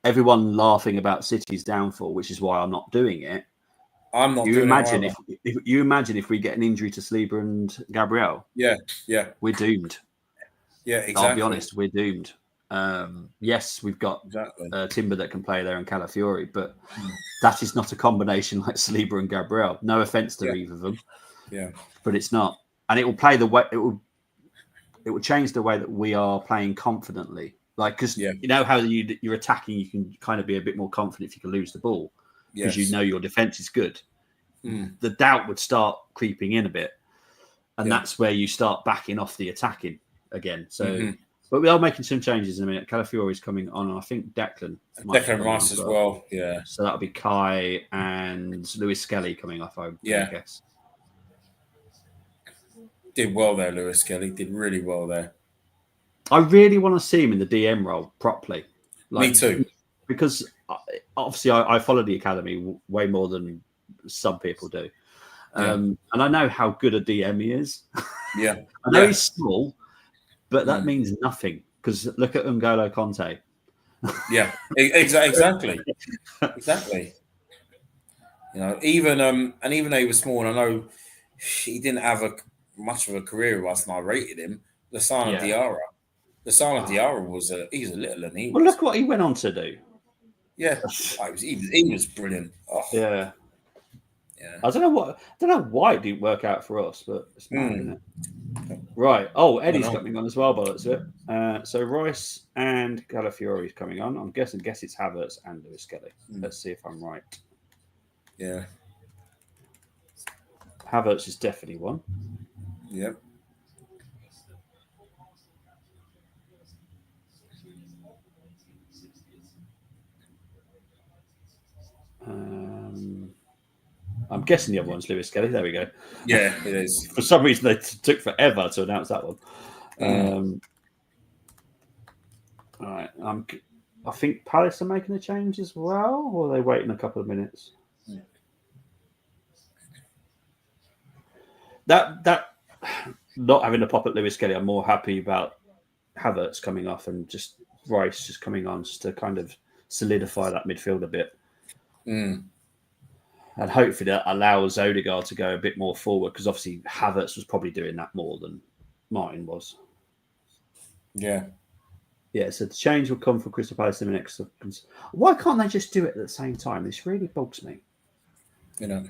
everyone laughing about City's downfall, which is why I'm not doing it. I'm not. Imagine if we get an injury to Saliba and Gabriel. Yeah, we're doomed. Yeah, exactly. I'll be honest, we're doomed. Yes, we've got Timber that can play there and Calafiori, but that is not a combination like Saliba and Gabriel. No offence to either of them. Yeah, but it's not, and it will play the way it will change the way that we are playing confidently. Like, because you know how you're attacking, you can kind of be a bit more confident if you can lose the ball because you know your defense is good. The doubt would start creeping in a bit, and that's where you start backing off the attacking again. So, but we are making some changes in a minute. Calafiori is coming on, and I think Declan Rice as well. Yeah, so that'll be Kai and Lewis Skelly coming off. I guess. Did well there, Lewis Skelly. Did really well there. I really want to see him in the DM role properly. Me too. Because obviously I follow the academy way more than some people do. And I know how good a DM he is. Yeah. I know he's small, but that means nothing. Because look at N'Golo Conte. Yeah, exactly. Exactly. Even though he was small, and I know he didn't have much of a career with us, and I rated him. Lassana Diarra. Lassana Diarra he's a little, and he was. Well, look what he went on to do. Yeah, he was brilliant. Oh. Yeah. I don't know why it didn't work out for us, but it's mad, isn't it? Right. Oh, Eddie's coming on as well, by the looks of it. So Rice and Calafiori is coming on. I'm guess it's Havertz and Lewis Kelly. Let's see if I'm right. Yeah. Havertz is definitely one. Yep. I'm guessing the other one's Lewis Kelly. There we go. Yeah, it is. For some reason, they took forever to announce that one. All right. I think Palace are making a change as well, or are they waiting a couple of minutes? That not having a pop at Lewis Kelly, I'm more happy about Havertz coming off and just Rice just coming on just to kind of solidify that midfield a bit. And hopefully that allows Odegaard to go a bit more forward because obviously Havertz was probably doing that more than Martin was. Yeah. Yeah, so the change will come for Crystal Palace in the next. Why can't they just do it at the same time? This really bugs me. You know.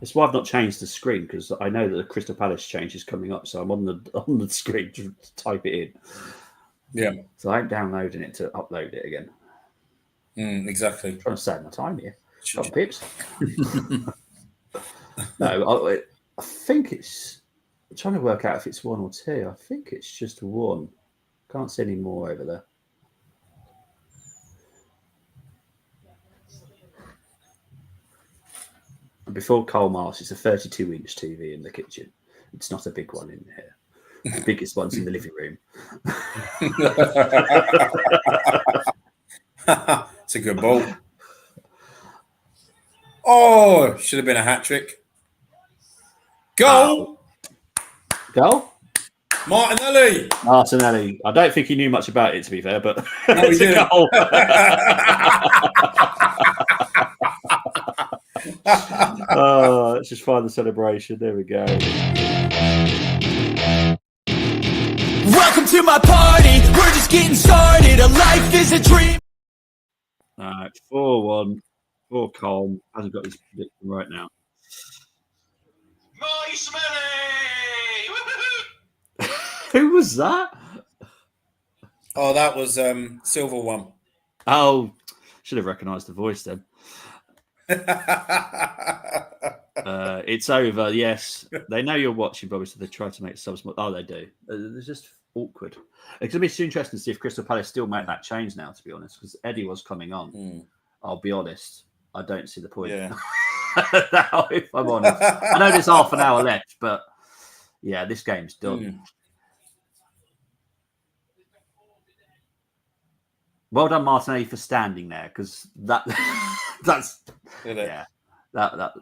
It's why I've not changed the screen because I know that the Crystal Palace change is coming up, so I'm on the screen to type it in. Yeah. So I'm downloading it to upload it again. Exactly. I'm trying to save my time here. Got pips. No, I think it's. I'm trying to work out if it's one or two. I think it's just one. Can't see any more over there. And before Cole Mars, it's a 32-inch TV in the kitchen. It's not a big one in here. The biggest one's in the living room. It's a good ball. Oh, should have been a hat trick. Goal! Goal? Martinelli! Martinelli. I don't think he knew much about it, to be fair, but No, it's a goal. Let's just find the celebration. There we go. Welcome to my party. We're just getting started. A life is a dream. All right, 4-1. Poor Colm hasn't got his prediction right now. Who was that? Oh, that was Silver One. Oh, should have recognised the voice then. It's over. Yes, they know you're watching, Bobby, so they try to make subs. Oh, they do. They're just awkward. It's gonna be interesting to see if Crystal Palace still make that change now. To be honest, because Eddie was coming on. I'll be honest. I don't see the point. Yeah. Now, if I'm honest, I know there's half an hour left, but yeah, this game's done. Well done, Martinelli, for standing there because that's yeah. That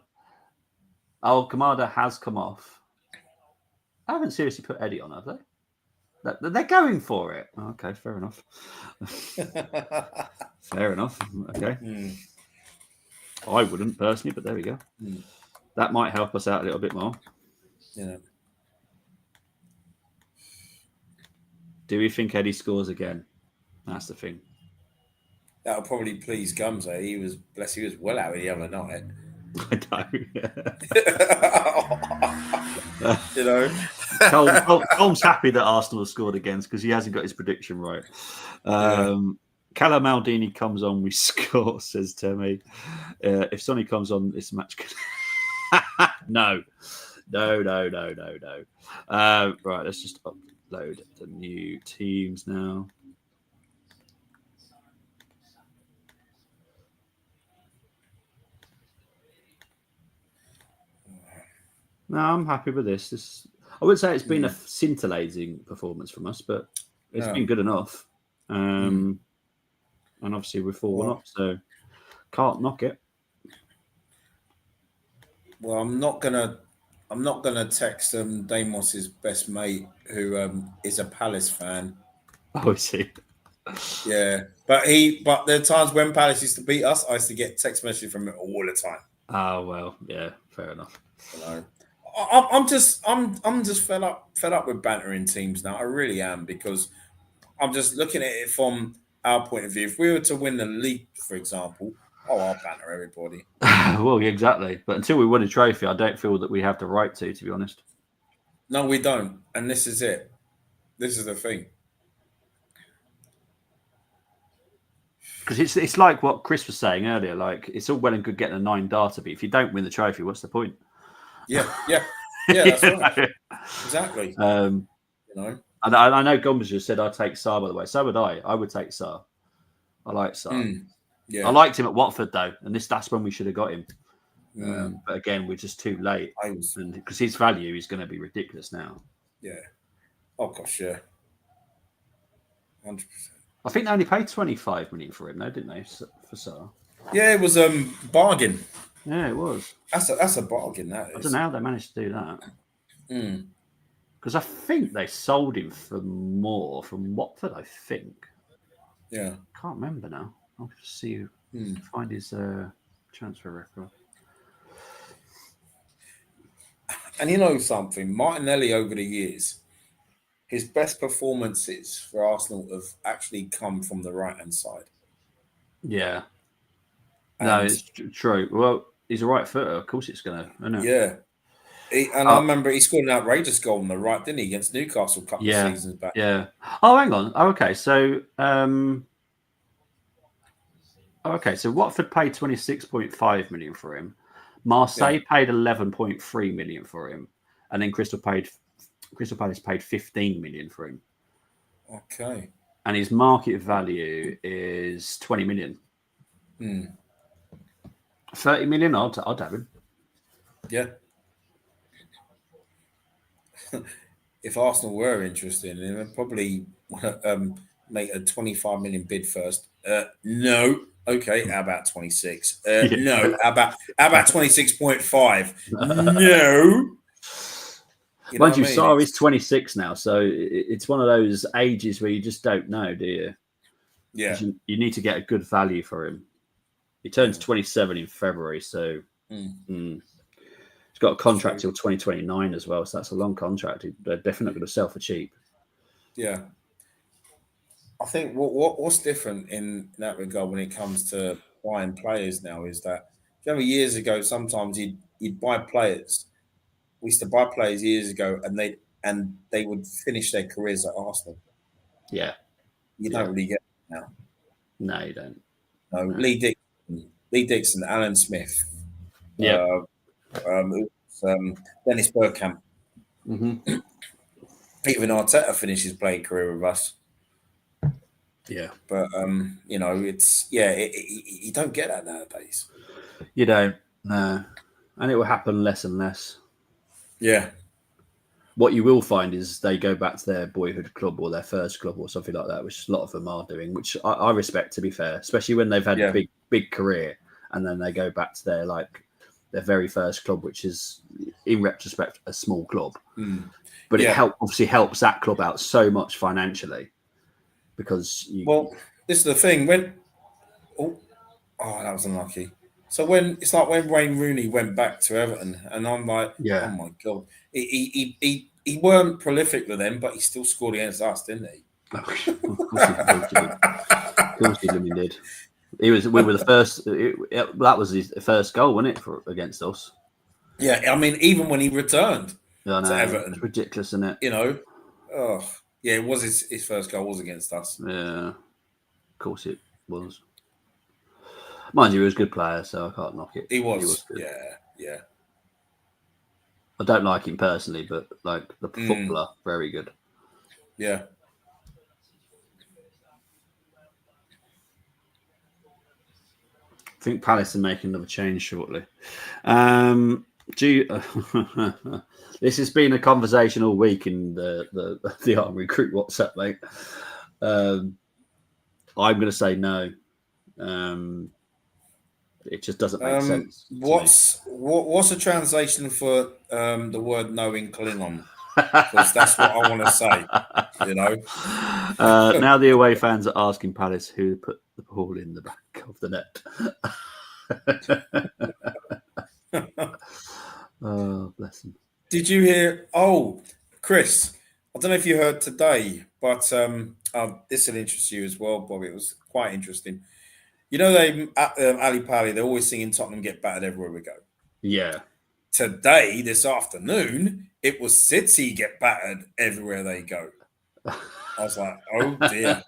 oh, Kamada has come off. I haven't seriously put Eddie on, have they? They're going for it. Okay, fair enough. Fair enough. Okay. I wouldn't personally, but there we go. That might help us out a little bit more. Yeah. Do we think Eddie scores again? That's the thing. That'll probably please Gums. He was well out the other night. I know. You know, Colm's happy that Arsenal have scored against because he hasn't got his prediction right. Callum Maldini comes on, we score, says Temi. If Sonny comes on, this match could... No. Right, let's just upload the new teams now. No, I'm happy with this. I would say it's been a scintillating performance from us, but it's been good enough. And obviously we're 4-1 up, so can't knock it. Well, I'm not gonna text Damos's best mate, who is a Palace fan. Oh, is he? Yeah, but there are times when Palace used to beat us, I used to get text messages from him all the time. Oh well, yeah, fair enough. You know, I'm just fed up with bantering teams now. I really am, because I'm just looking at it from our point of view, if we were to win the league, for example, I'll banter everybody. Well, yeah, exactly. But until we win a trophy, I don't feel that we have the right to be honest. No, we don't. And this is it. This is the thing. Because it's like what Chris was saying earlier. Like, it's all well and good getting a 9 data, but if you don't win the trophy, what's the point? Yeah, that's right. Exactly. And I know Gombas just said I'd take Sarr, by the way. So would I. I would take Sarr. I like Sarr. Yeah. I liked him at Watford, though, and that's when we should have got him. But again, we're just too late. Because his value is going to be ridiculous now. Yeah. Oh, gosh, yeah. 100%. I think they only paid 25 million for him, though, didn't they, for Sarr? Yeah, it was bargain. Yeah, it was. That's a bargain, that is. I don't know how they managed to do that. Because I think they sold him for more from Watford, I think. Yeah. Can't remember now. I'll just see find his transfer record. And you know something? Martinelli over the years, his best performances for Arsenal have actually come from the right-hand side. Yeah. No, it's true. Well, he's a right footer. Of course it's going to, isn't it? Yeah. I remember he scored an outrageous goal on the right, didn't he, against Newcastle a couple of seasons back. Yeah. Oh, hang on. Oh, okay. So, so Watford paid 26.5 million for him. Marseille paid 11.3 million for him, and then Crystal Palace paid 15 million for him. Okay. And his market value is 20 million. 30 million. I'll have him. Yeah. If Arsenal were interested in him, they'd probably make a 25 million bid first. No. Okay, how about 26? No. How about 26.5? No. Mind you, Sarr is 26 now, so it's one of those ages where you just don't know, do you? Yeah. You need to get a good value for him. He turns 27 in February, so he's got a contract till 2029 as well, so that's a long contract. They're definitely going to sell for cheap. Yeah. I think what's different in that regard when it comes to buying players now is that, years ago, sometimes you'd buy players. We used to buy players years ago, and they would finish their careers at Arsenal. Yeah. You don't really get it now. No, you don't. No. Lee Dixon, Alan Smith. Yeah. Dennis Bergkamp. Even Arteta finished his playing career with us. Yeah. But it's you don't get that nowadays. You don't. No. And it will happen less and less. Yeah. What you will find is they go back to their boyhood club or their first club or something like that, which a lot of them are doing, which I respect, to be fair, especially when they've had a big career and then they go back to their very first club, which is, in retrospect, a small club. But it obviously helps that club out so much financially because this is the thing. That was unlucky. So when Wayne Rooney went back to Everton, and I'm like, oh my God, he weren't prolific with them, but he still scored against us, didn't he? Of course he did. We were the first. That was his first goal, wasn't it, against us? Yeah, I mean, even when he returned to Everton, it's ridiculous, isn't it? It was his first goal was against us. Yeah, of course it was. Mind you, he was a good player, so I can't knock it. He was good. Yeah. I don't like him personally, but like the footballer, very good. Yeah. I think Palace are making another change shortly. This has been a conversation all week in the Arm Recruit WhatsApp, mate. I'm going to say no. It just doesn't make sense. What's a translation for the word no in Klingon? Because that's what I want to say. Now the away fans are asking Palace who put the ball in the back of the net. Oh, bless him. Did you hear? Oh, Chris, I don't know if you heard today, But this will interest you as well, Bobby. It was quite interesting. You know, they at Ali Pali, they're always singing Tottenham get battered everywhere we go. Yeah. Today, this afternoon, it was City get battered everywhere they go. I was like, oh dear.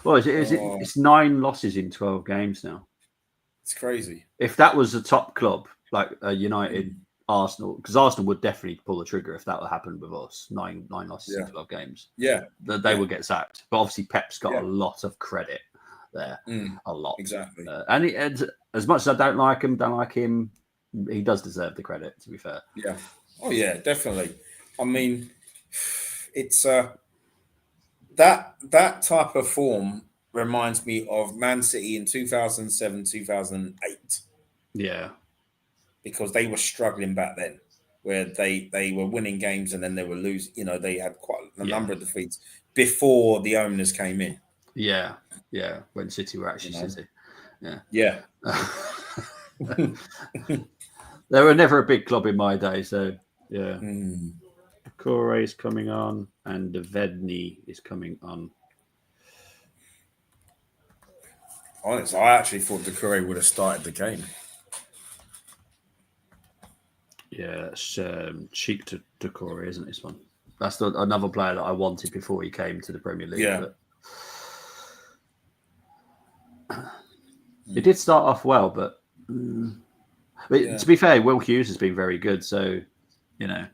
Well, it's 9 losses in 12 games now. It's crazy. If that was a top club like United, Arsenal, because Arsenal would definitely pull the trigger if that would happen with us. 9 losses in 12 games. Yeah. They would get sacked. But obviously, Pep's got a lot of credit there. A lot. Exactly. And as much as I don't like him, he does deserve the credit, to be fair. Yeah. Oh, yeah, definitely. I mean, it's that type of form reminds me of Man City in 2007, 2008. Yeah. Because they were struggling back then, where they were winning games and then they were losing. You know, they had quite a number of defeats before the owners came in. Yeah. Yeah. When City were actually City. Yeah. Yeah. They were never a big club in my day, so yeah. Corey is coming on, and Vedny is coming on. Honestly, I actually thought Doucouré would have started the game. Yeah, it's Cheek to Doucouré, isn't this one? That's another player that I wanted before he came to the Premier League. Yeah. It did start off well, but to be fair, Will Hughes has been very good, so, you know.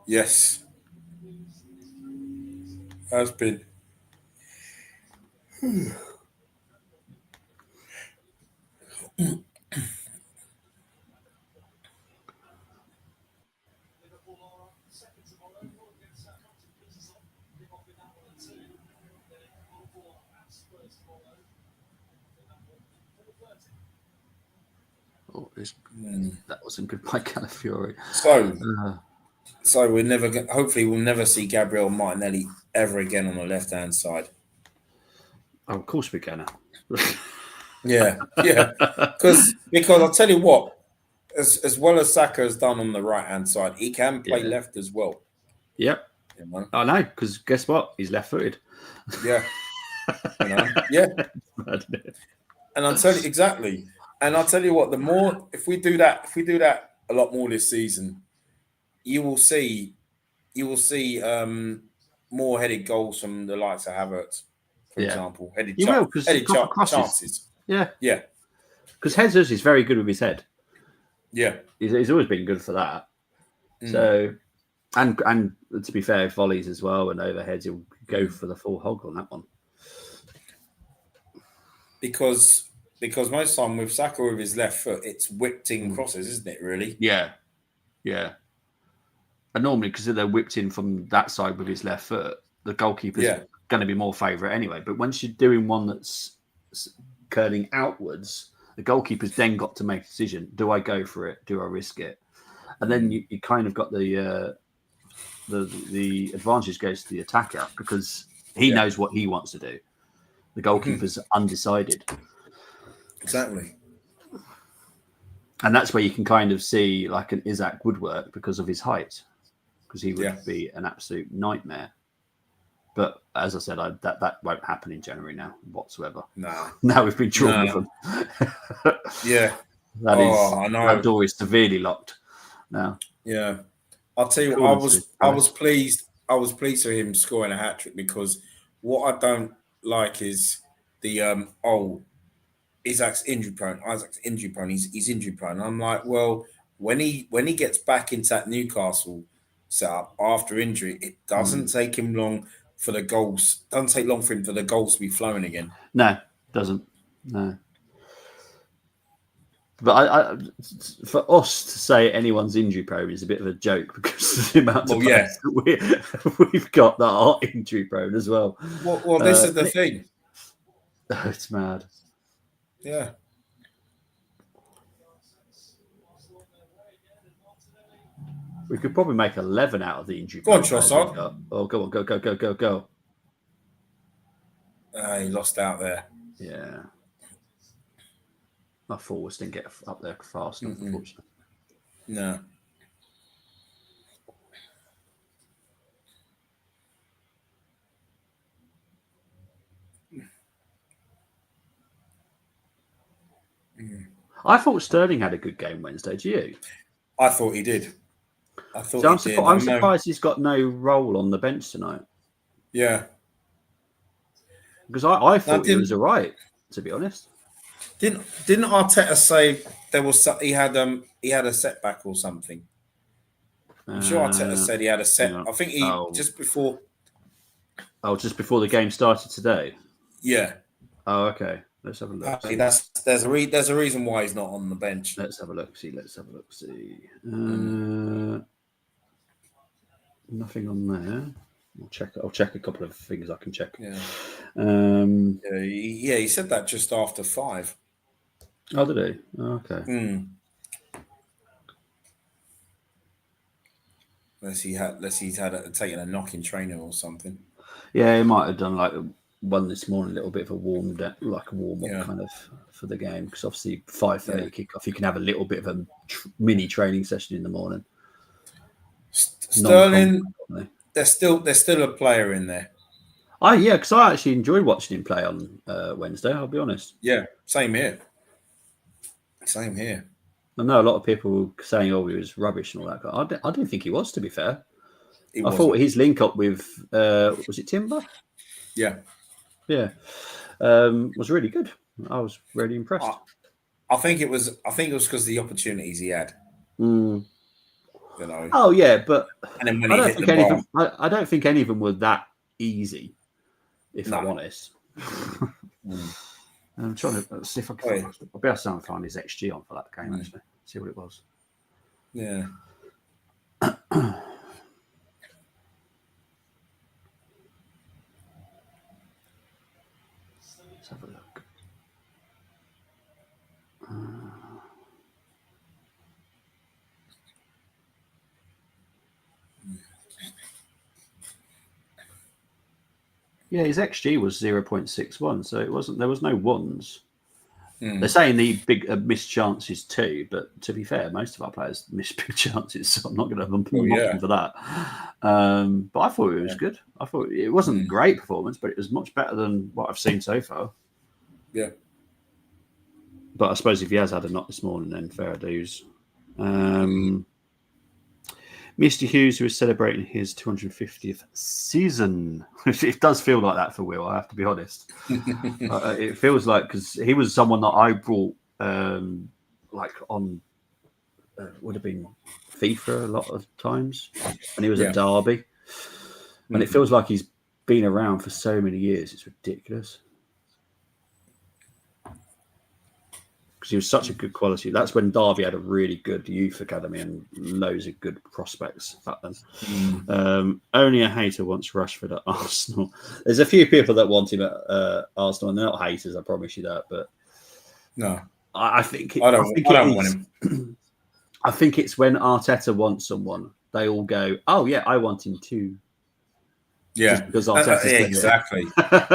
Yes. Has been. Oh, that wasn't good by Calafiori. So we're never. Hopefully, we'll never see Gabriel Martinelli ever again on the left-hand side. Oh, of course we can. Yeah. Because I'll tell you what, as well as Saka has done on the right-hand side, he can play left as well. Yep. You know? I know, because guess what? He's left-footed. Yeah. Yeah. And I'll tell you exactly. And I'll tell you what, the more if we do that a lot more this season, you will see more headed goals from the likes of Havertz, for example. Headed chances. Yeah. Yeah. Because Jesus is very good with his head. Yeah. He's always been good for that. So, and to be fair, volleys as well and overheads, he'll go for the full hog on that one. Because most time with Saka with his left foot, it's whipped in crosses, isn't it? Really? Yeah. And normally, because they're whipped in from that side with his left foot, the goalkeeper's going to be more favourite anyway. But once you're doing one that's curling outwards, the goalkeeper's then got to make a decision: do I go for it? Do I risk it? And then you kind of got the advantage goes to the attacker because he knows what he wants to do. The goalkeeper's undecided. Exactly. And that's where you can kind of see like an Isaac would work because of his height, because he would be an absolute nightmare. But as I said, that won't happen in January now whatsoever. No. Now we've been drawn with them. That door is severely locked now. Yeah. I'll tell you what, I was pleased for him scoring a hat-trick because what I don't like is the Isaac's injury prone. He's injury prone. I'm like, well, when he gets back into that Newcastle setup after injury, it doesn't take him long for the goals. Doesn't take long for him for the goals to be flowing again. No, doesn't. No. But for us to say anyone's injury prone is a bit of a joke because of the amount of players that we've got that are injury prone as well. Well, this is the thing. It's mad. Yeah. We could probably make 11 out of the injury. Go on, Trossard. Oh, go on, go. He lost out there. Yeah. My forwards didn't get up there fast enough, unfortunately. No. I thought Sterling had a good game Wednesday. Do you? I thought he did. I thought So he did. I'm surprised he's got no role on the bench tonight. Yeah. Because I thought he was all right, to be honest. Didn't Arteta say he had a setback or something? I'm sure Arteta said he had a set. I think just before. Oh, just before the game started today. Yeah. Oh, okay. Let's have a look. There's a reason why he's not on the bench. Let's have a look. See. Nothing on there. I'll check a couple of things I can check. Yeah. Yeah. He said that just after 5. Oh, did he? Oh, okay. Unless he's taken a knock in training or something. Yeah, he might have done like one this morning, a little bit of a warm up kind of for the game, because obviously 5:30 kickoff. You can have a little bit of a mini training session in the morning. Sterling, there's still a player in there. Oh yeah, because I actually enjoyed watching him play on Wednesday. I'll be honest. Yeah, same here. I know a lot of people were saying, "Oh, he was rubbish" and all that. I didn't think he was. To be fair, I thought his link up with was it Timber? Yeah, was really good. I was really impressed. I think it was because of the opportunities he had. You know. Oh yeah, but and then when I don't think any of them were that easy. If I'm honest. I'm trying to see if I can. I'll be able to find his XG on for that game. Actually, see what it was. Yeah. Let's have a look. Yeah, his XG was 0.61, so there was no ones. They're saying the big missed chances too, but to be fair, most of our players miss big chances, so I'm not going to mock them for that. But I thought it was good. I thought it wasn't a great performance, but it was much better than what I've seen so far. Yeah. But I suppose if he has had a knock this morning, then fair dues. Mr. Hughes, who is celebrating his 250th season. It does feel like that for Will, I have to be honest. It feels like, because he was someone that I brought would have been FIFA a lot of times when he was at Derby. And it feels like he's been around for so many years. It's ridiculous. Because he was such a good quality. That's when Derby had a really good youth academy and loads of good prospects back then. Only a hater wants Rashford at Arsenal. There's a few people that want him at Arsenal, and they're not haters, I promise you that. But no, I think I don't want him. I think it's when Arteta wants someone, they all go, "Oh yeah, I want him too." Yeah, because Arteta's exactly.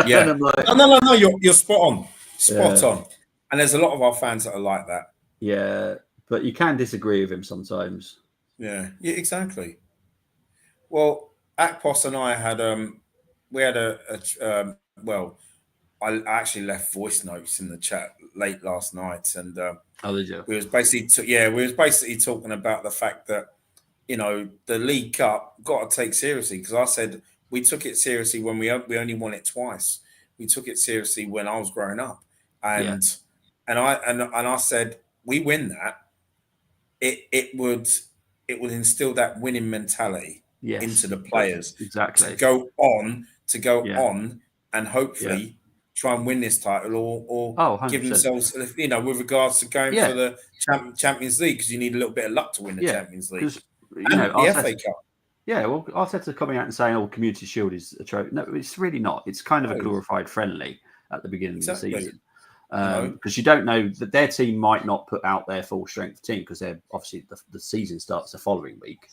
Yeah, and like, no, you're spot on, on. And there's a lot of our fans that are like that. Yeah, but you can disagree with him sometimes. Yeah, exactly. Well, Akpos and I had I actually left voice notes in the chat late last night, and did you? We was basically talking about the fact that the League Cup got to take seriously, because I said we took it seriously when we only won it twice. We took it seriously when I was growing up, and. Yeah. And I said, we win that, it would instill that winning mentality into the players. Exactly. To go on and hopefully try and win this title or give themselves, with regards to going for the Champions League, because you need a little bit of luck to win the Champions League. And the FA Cup. Yeah, well, Arteta coming out and saying, "Oh, Community Shield is a trophy." No, it's really not. It's kind of a glorified friendly at the beginning of the season. Because you don't know that their team might not put out their full strength team, because they're obviously the season starts the following week.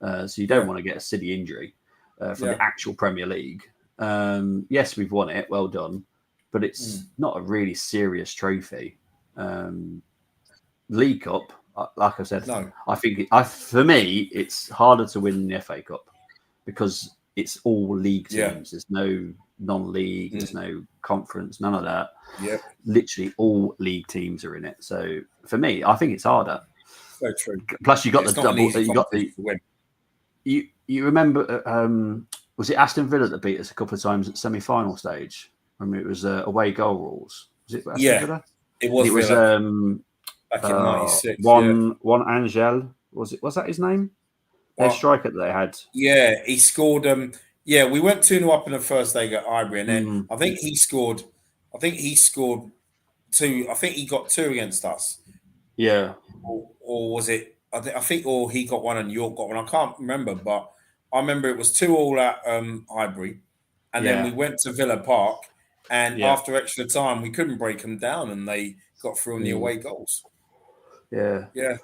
So you don't want to get a silly injury from the actual Premier League. Yes, we've won it. Well done. But it's not a really serious trophy. League Cup, like I said, I think for me, it's harder to win the FA Cup because it's all league teams. There's no non-league. There's no conference, none of that. Yep. Literally all league teams are in it. So for me, I think it's harder. So true. Plus, you got the It's not an double. easy You got the. competition to win. You remember? Was it Aston Villa that beat us a couple of times at semi-final stage? I mean, it was away goal rules. Was it Aston Villa? It was. It was Villa back in '96. one Angel. Was that his name? Their striker that they had. Yeah, he scored. We went 2-0 up in the first leg at Highbury, and then I think he scored 2. I think he got 2 against us. Yeah. Or was it? I think, or he got 1 and York got 1. I can't remember, but I remember it was 2-2 at Highbury, and then we went to Villa Park, and after extra time, we couldn't break them down, and they got through on the away goals. Yeah. Yeah.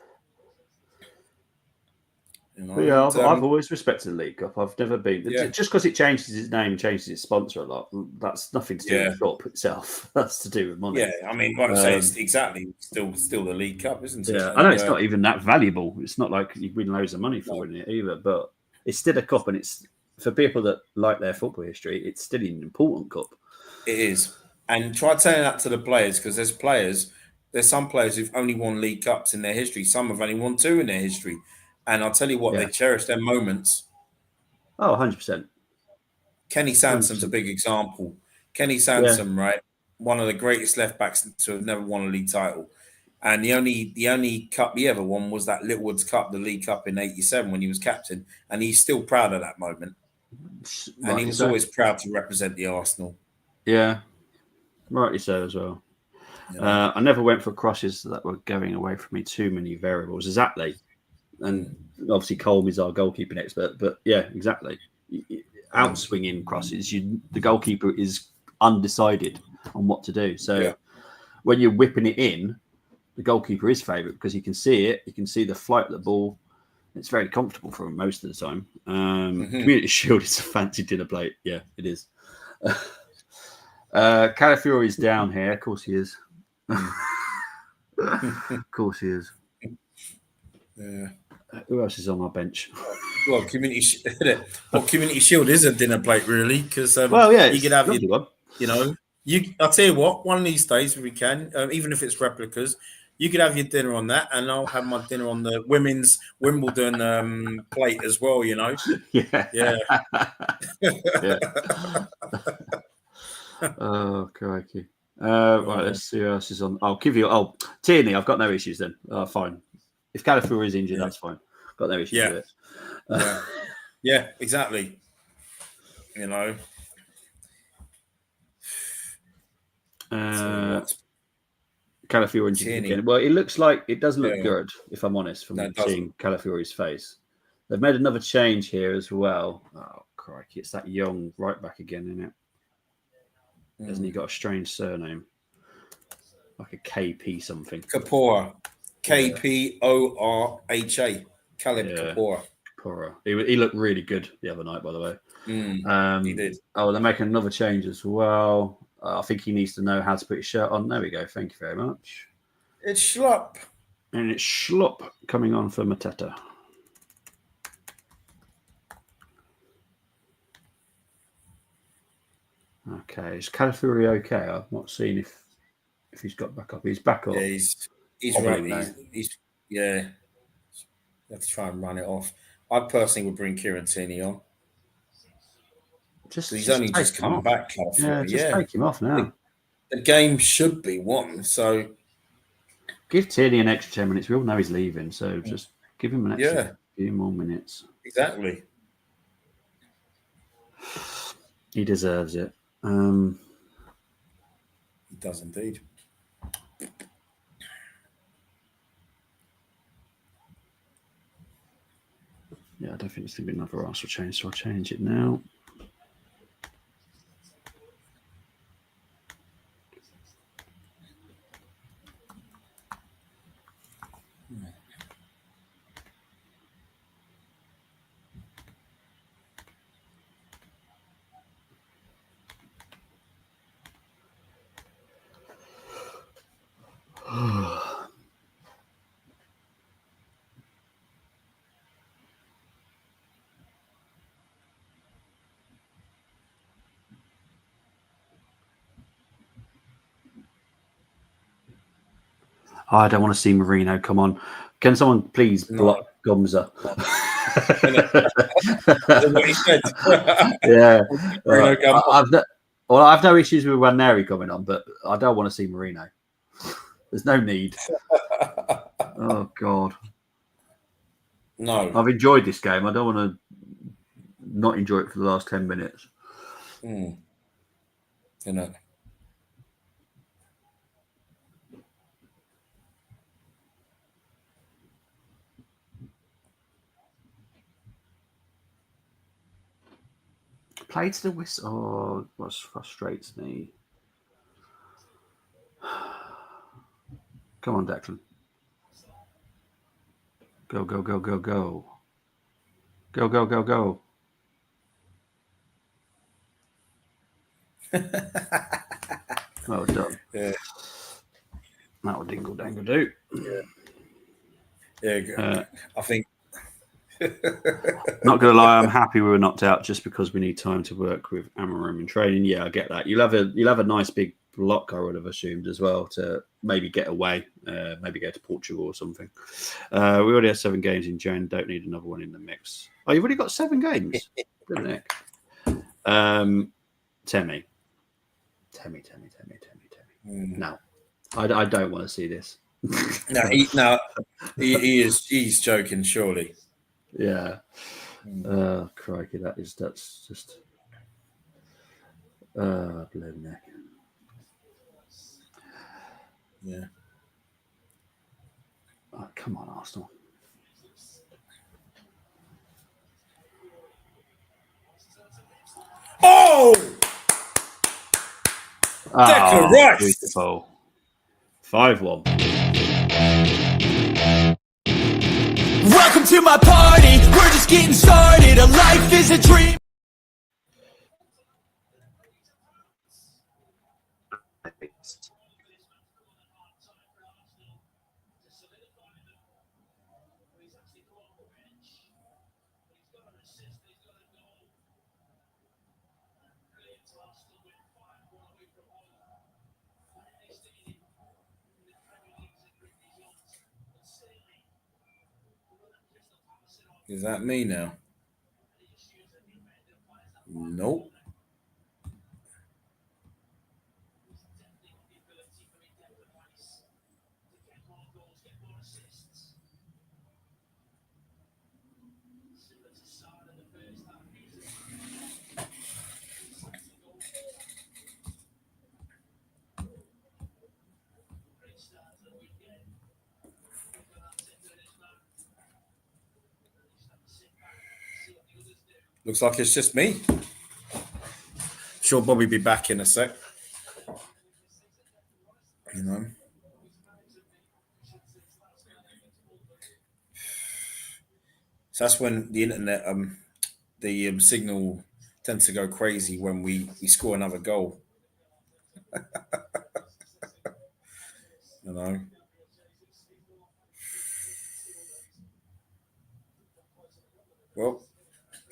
I've always respected the League Cup. I've never been just because it changes its name, changes its sponsor a lot. That's nothing to do with the cup itself. That's to do with money. Yeah, I mean, like I say, it's exactly still the League Cup, isn't it? Yeah, I know it's not even that valuable. It's not like you win loads of money for winning it either. But it's still a cup, and it's for people that like their football history. It's still an important cup. It is, and try telling that to the players because there's some players who've only won League Cups in their history. Some have only won 2 in their history. And I'll tell you what, they cherish their moments. Oh, 100%. Kenny Sansom's a big example. Kenny Sansom, right? One of the greatest left backs to have never won a league title. And the only cup he ever won was that Littlewoods Cup, the League Cup in '87 when he was captain. And he's still proud of that moment. And he was always proud to represent the Arsenal. Yeah, rightly so as well. Yeah. I never went for crosses that were going away from me too many variables. Exactly. And obviously Colm is our goalkeeping expert, but yeah, exactly. Outswinging crosses, the goalkeeper is undecided on what to do. So when you're whipping it in, the goalkeeper is favourite because he can see it, he can see the flight of the ball. It's very comfortable for him most of the time. Community Shield is a fancy dinner plate. Yeah, it is. Calafiori's down here. Of course he is. Of course he is. Yeah. Who else is on our bench? Well, Community Shield is a dinner plate, really, because you could have I'll tell you what. One of these days, if we can, even if it's replicas, you could have your dinner on that, and I'll have my dinner on the women's Wimbledon plate as well. You know. Yeah. Oh, crikey. Right, let's see who else is on. I'll give you. Oh, Tierney, I've got no issues then. Fine. If Calafiori is injured, that's fine. Got no issues with it. Yeah, exactly. You know. Calafiori injured again. Well, it looks like it does look good, if I'm honest, from seeing Calafiori's face. They've made another change here as well. Oh, crikey. It's that young right back again, isn't it? Hasn't he got a strange surname? Like a KP something. Kapora. Kporha. Caleb Kapora. Kapora. He looked really good the other night, by the way. He did. Oh, they're making another change as well. I think he needs to know how to put his shirt on. There we go. Thank you very much. It's Schlupp. And it's Schlupp coming on for Mateta. Okay. Is Calafiori okay? I've not seen if he's got back up. He's back up. Yeah, he's right. He's you have to try and run it off. I personally would bring Kieran Tierney on. He's only just come back. Just take him off now. The game should be won, so give Tierney an extra 10 minutes. We all know he's leaving, so just give him an extra few more minutes. Exactly. He deserves it. He does indeed. Yeah, I don't think it's going to be another Arsenal change, so I'll change it now. Oh, I don't want to see Marino. Come on. Can someone please block Gomza? What he said. Yeah. Marino I've no issues with Ranieri coming on, but I don't want to see Marino. There's no need. Oh, God. No. I've enjoyed this game. I don't want to not enjoy it for the last 10 minutes. You know. Play to the whistle. Oh, what frustrates me. Come on, Declan. Go, go, go, go, go. Go, go, go, go. Well done. Yeah. That'll dingle dangle do. Yeah. I think. Not gonna lie, I'm happy we were knocked out just because we need time to work with Amarim and training. Yeah, I get that. You'll have a nice big block, I would have assumed as well, to maybe get away, maybe go to Portugal or something. We already have 7 games in Jan. Don't need another one in the mix. Oh, you've already got 7 games. Good nick. Temi. No, I don't want to see this. He's joking, surely. Yeah. Crikey, that's just bloody neck. Yeah. Oh, come on, Arsenal. Oh! Declan Rice! Beautiful. 5-1. Welcome to my party, we're just getting started. A life is a dream. Is that me now? Nope. Looks like it's just me. Sure, Bobby be back in a sec. You know. So that's when the internet, the signal tends to go crazy when we score another goal. You know. Well,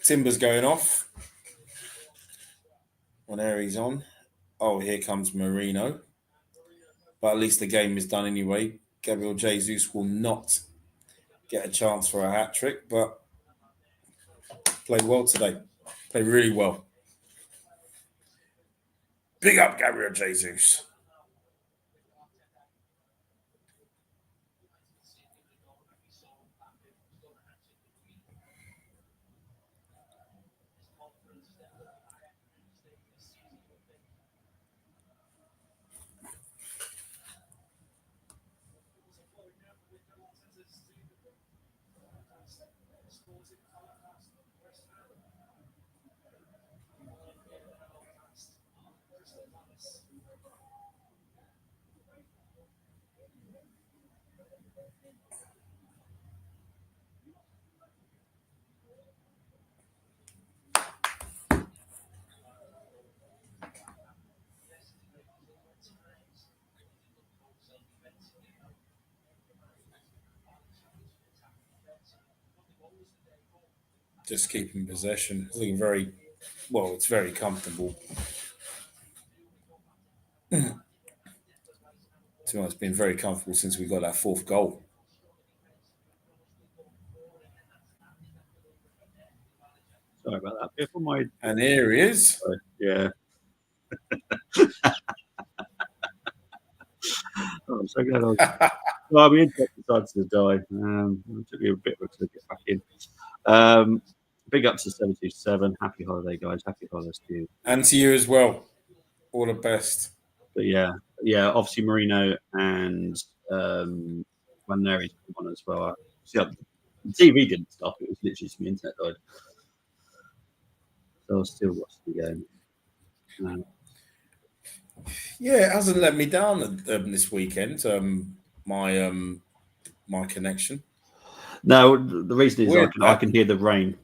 Timber's going off. When Aries on. Oh, here comes Marino. But at least the game is done anyway. Gabriel Jesus will not get a chance for a hat trick, but played well today. Played really well. Big up Gabriel Jesus. Just keeping possession. It's looking very, well, it's very comfortable. To be honest, been very comfortable since we got that fourth goal. Sorry about that. Before my And here he is. yeah. Oh, I'm so glad I was. Well, my internet decided to die. It took me a bit to get back in. Big up to 727. Happy holiday, guys. Happy holidays to you. And to you as well. All the best. But yeah. Obviously Marino and Van Neri's on as well. See, the TV didn't stop. It was literally just my internet died. So I was still watching the game. Yeah, it hasn't let me down this weekend. My connection. No, the reason is I can hear the rain,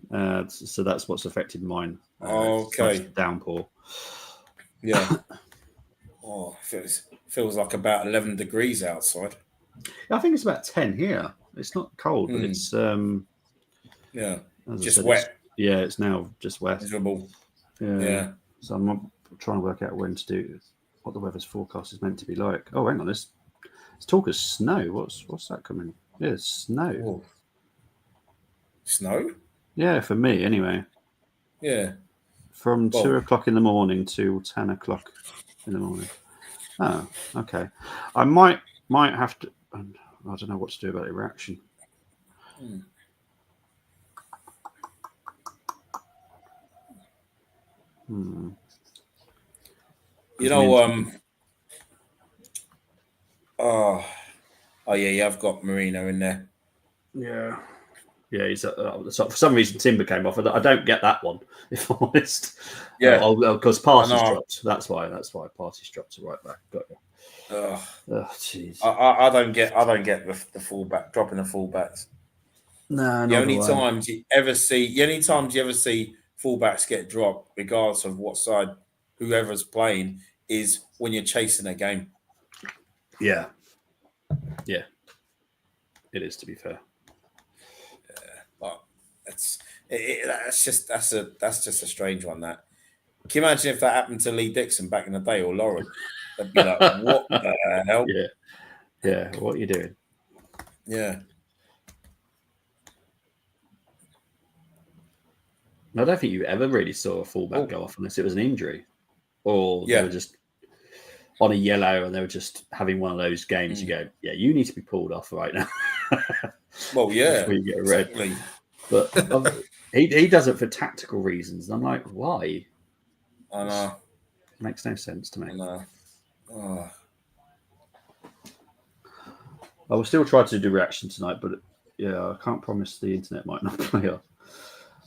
so that's what's affected mine. Okay, downpour. Yeah. Feels like about 11 degrees outside. I think it's about 10 here. It's not cold, but it's just wet. It's now just wet. Miserable. Yeah. So I'm trying to work out when to do what the weather's forecast is meant to be like. Oh, hang on, let's talk of snow. What's that coming? Yeah, snow. Whoa. Snow? Yeah, for me anyway. Yeah. From 2 o'clock in the morning to 10 o'clock in the morning. Oh, okay. I might have to. I don't know what to do about the reaction. You know, oh yeah, I've got Marino in there. Yeah, he's so for some reason Timber came off. I don't get that one, if I'm honest. Yeah, because Party's dropped. That's why Party's dropped to right back. Got you. Oh jeez. I don't get the fullback dropping the fullbacks. No, the only times you ever see fullbacks get dropped, regardless of what side whoever's playing, is when you're chasing a game. Yeah. It is, to be fair. But that's just a strange one. That can you imagine if that happened to Lee Dixon back in the day or Lauren? They'd be like, "What the hell?" Yeah. What are you doing? Yeah. I don't think you ever really saw a fullback go off unless it was an injury, or they were just on a yellow and they were just having one of those games. You go, you need to be pulled off right now. Well, yeah, before you get a red. Exactly. But he does it for tactical reasons. And I'm like, why? I know. It makes no sense to me. I know. Oh. I will still try to do reaction tonight, but I can't promise the internet might not play up.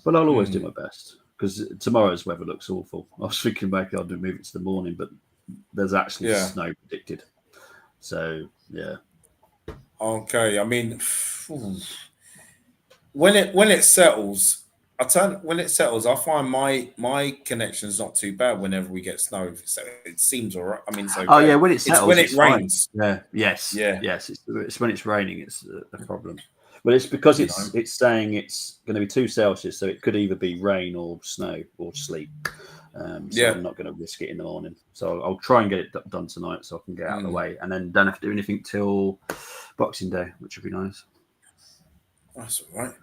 But I'll always do my best, because tomorrow's weather looks awful. I was thinking maybe I'll move it to the morning, but there's actually snow predicted. So yeah. Okay, I mean, when it settles, I find my connection's not too bad whenever we get snow. So it seems all right. I mean, so when it settles, when it rains. Fine. Yes. It's when it's raining. It's a problem. Well, it's because it's saying it's going to be 2 Celsius, so it could either be rain or snow or sleet. So I'm not going to risk it in the morning. So I'll try and get it done tonight, so I can get out of the way, and then don't have to do anything till Boxing Day, which would be nice. That's all right.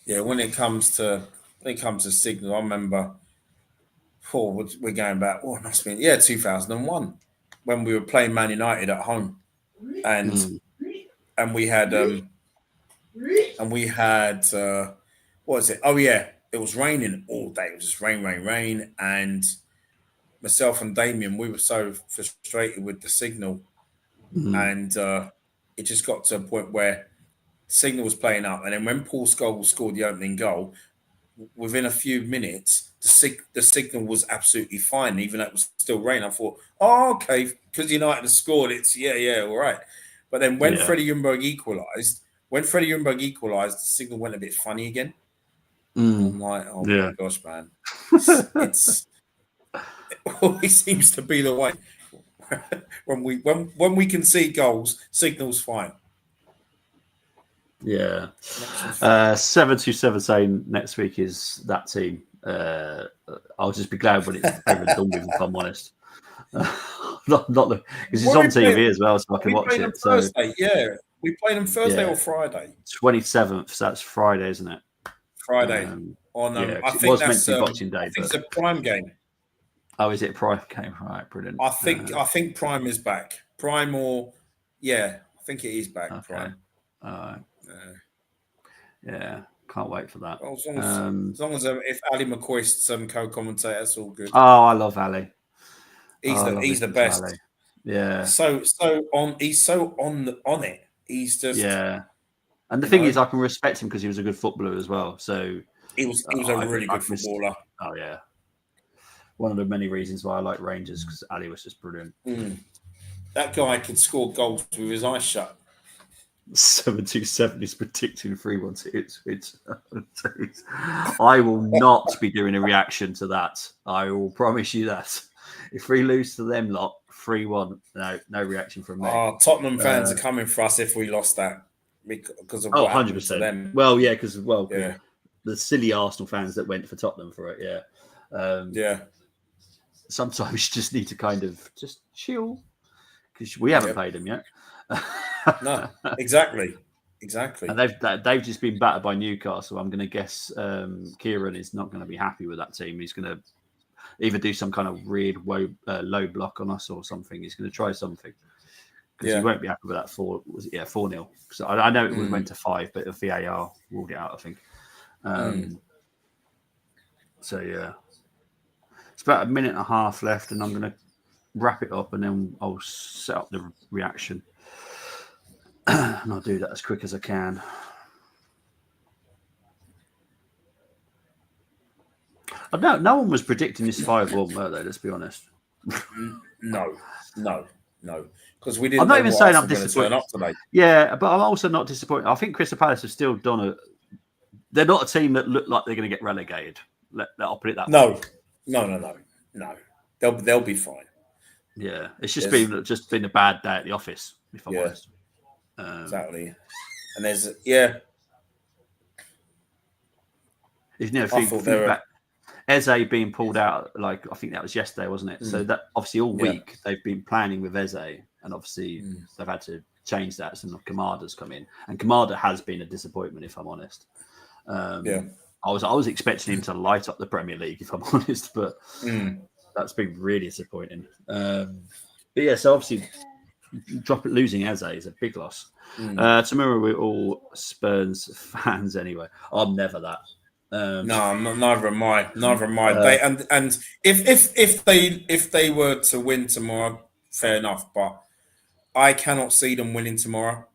When it comes to signal, I remember. We're going back. It must have been 2001. When we were playing Man United at home, and we had what was it? Oh yeah, it was raining all day. It was just rain, and myself and Damien, we were so frustrated with the signal, and it just got to a point where the signal was playing up, and then when Paul Scholes scored the opening goal, within a few minutes, the signal was absolutely fine, even though it was still raining. I thought, okay, because United had scored, it's all right. But then when Freddie Ljungberg equalised, the signal went a bit funny again. I'm like, my gosh, man, it always seems to be the way. when we can see goals, signal's fine. Yeah. 727 saying next week is that team. I'll just be glad when it's over and done with, if I'm honest. Not because it's What on are we TV playing? as well, so I can We watch played them it. So Thursday. Yeah, we played them Thursday yeah, or Friday. 27th. So that's Friday, isn't it? Friday on. Yeah, I 'cause it think was meant that's. to be Boxing I Day, think but it's a Prime game. oh, is it a Prime game? Right, brilliant. I think Prime is back. Prime or I think it is back. Okay. Prime. Yeah, can't wait for that. Well, as long as if Ali McCoist's co-commentator, that's all good. Oh, I love Ali. He's the best. Ali. Yeah. He's so on it. He's just And the thing is, I can respect him because he was a good footballer as well. So he was a really good footballer. Oh yeah. One of the many reasons why I like Rangers, because Ali was just brilliant. That guy could score goals with his eyes shut. 727 is predicting 3-1 to I will not be doing a reaction to that. I will promise you that. If we lose to them lot 3-1, no reaction from me. Oh, Tottenham fans are coming for us if we lost that because of what 100%. to them. Well, yeah, because the silly Arsenal fans that went for Tottenham for it, sometimes you just need to kind of just chill because we haven't paid them yet. No, exactly. And they've just been battered by Newcastle. I'm going to guess Kieran is not going to be happy with that team. He's going to either do some kind of weird low block on us or something. He's going to try something because he won't be happy with that 4-0. So I know it went to 5, but VAR ruled it out, I think. So yeah, it's about a minute and a half left, and I'm going to wrap it up, and then I'll set up the reaction. And I'll do that as quick as I can. No one was predicting this 5-1, were they? Let's be honest. No. Because we didn't. I'm not even saying I'm disappointed. Up today. Yeah, but I'm also not disappointed. I think Crystal Palace have still done they're not a team that look like they're going to get relegated. I'll put it that way. No. They'll be fine. Yeah, it's just been a bad day at the office, if I'm honest. Exactly. And there's feedback. Eze being pulled out, like I think that was yesterday, wasn't it? So that obviously all week they've been planning with Eze, and obviously they've had to change that. So Kamada's come in, and Kamada has been a disappointment, if I'm honest. I was expecting him to light up the Premier League, if I'm honest, but that's been really disappointing. But yeah, so obviously losing Eze is a big loss. Tomorrow we're all Spurs fans anyway. I'm never that. No, neither am I. And if they were to win tomorrow, fair enough. But I cannot see them winning tomorrow,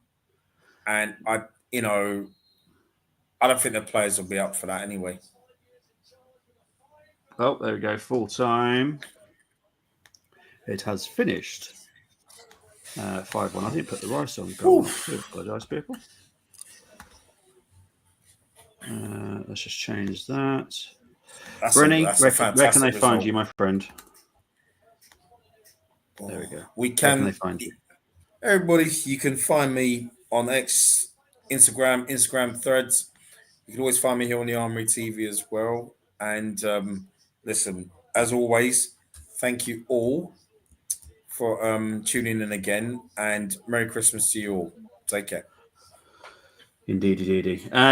and I don't think the players will be up for that anyway. Oh, there we go. Full time. It has finished. 5-1. I didn't put the rice on. I apologise, people. Let's just change that. Brenny, where can they find you, my friend? There we go. We can. Where they find you? Everybody, you can find me on X, Instagram Threads. You can always find me here on the Armory TV as well. And listen, as always, thank you all for tuning in again. And Merry Christmas to you all. Take care. Indeed.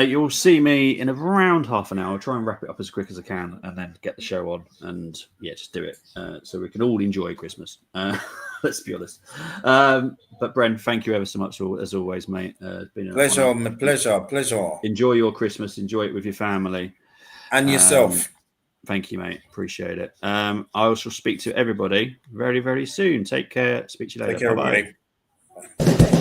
You'll see me in around half an hour. I'll try and wrap it up as quick as I can and then get the show on and just do it so we can all enjoy Christmas. Let's be honest. But Bren, thank you ever so much as always, mate. It's been a pleasure. Enjoy your Christmas. Enjoy it with your family and yourself. Thank you, mate. Appreciate it. I also speak to everybody very, very soon. Take care. Speak to you later. Take care, Bye-bye. everybody.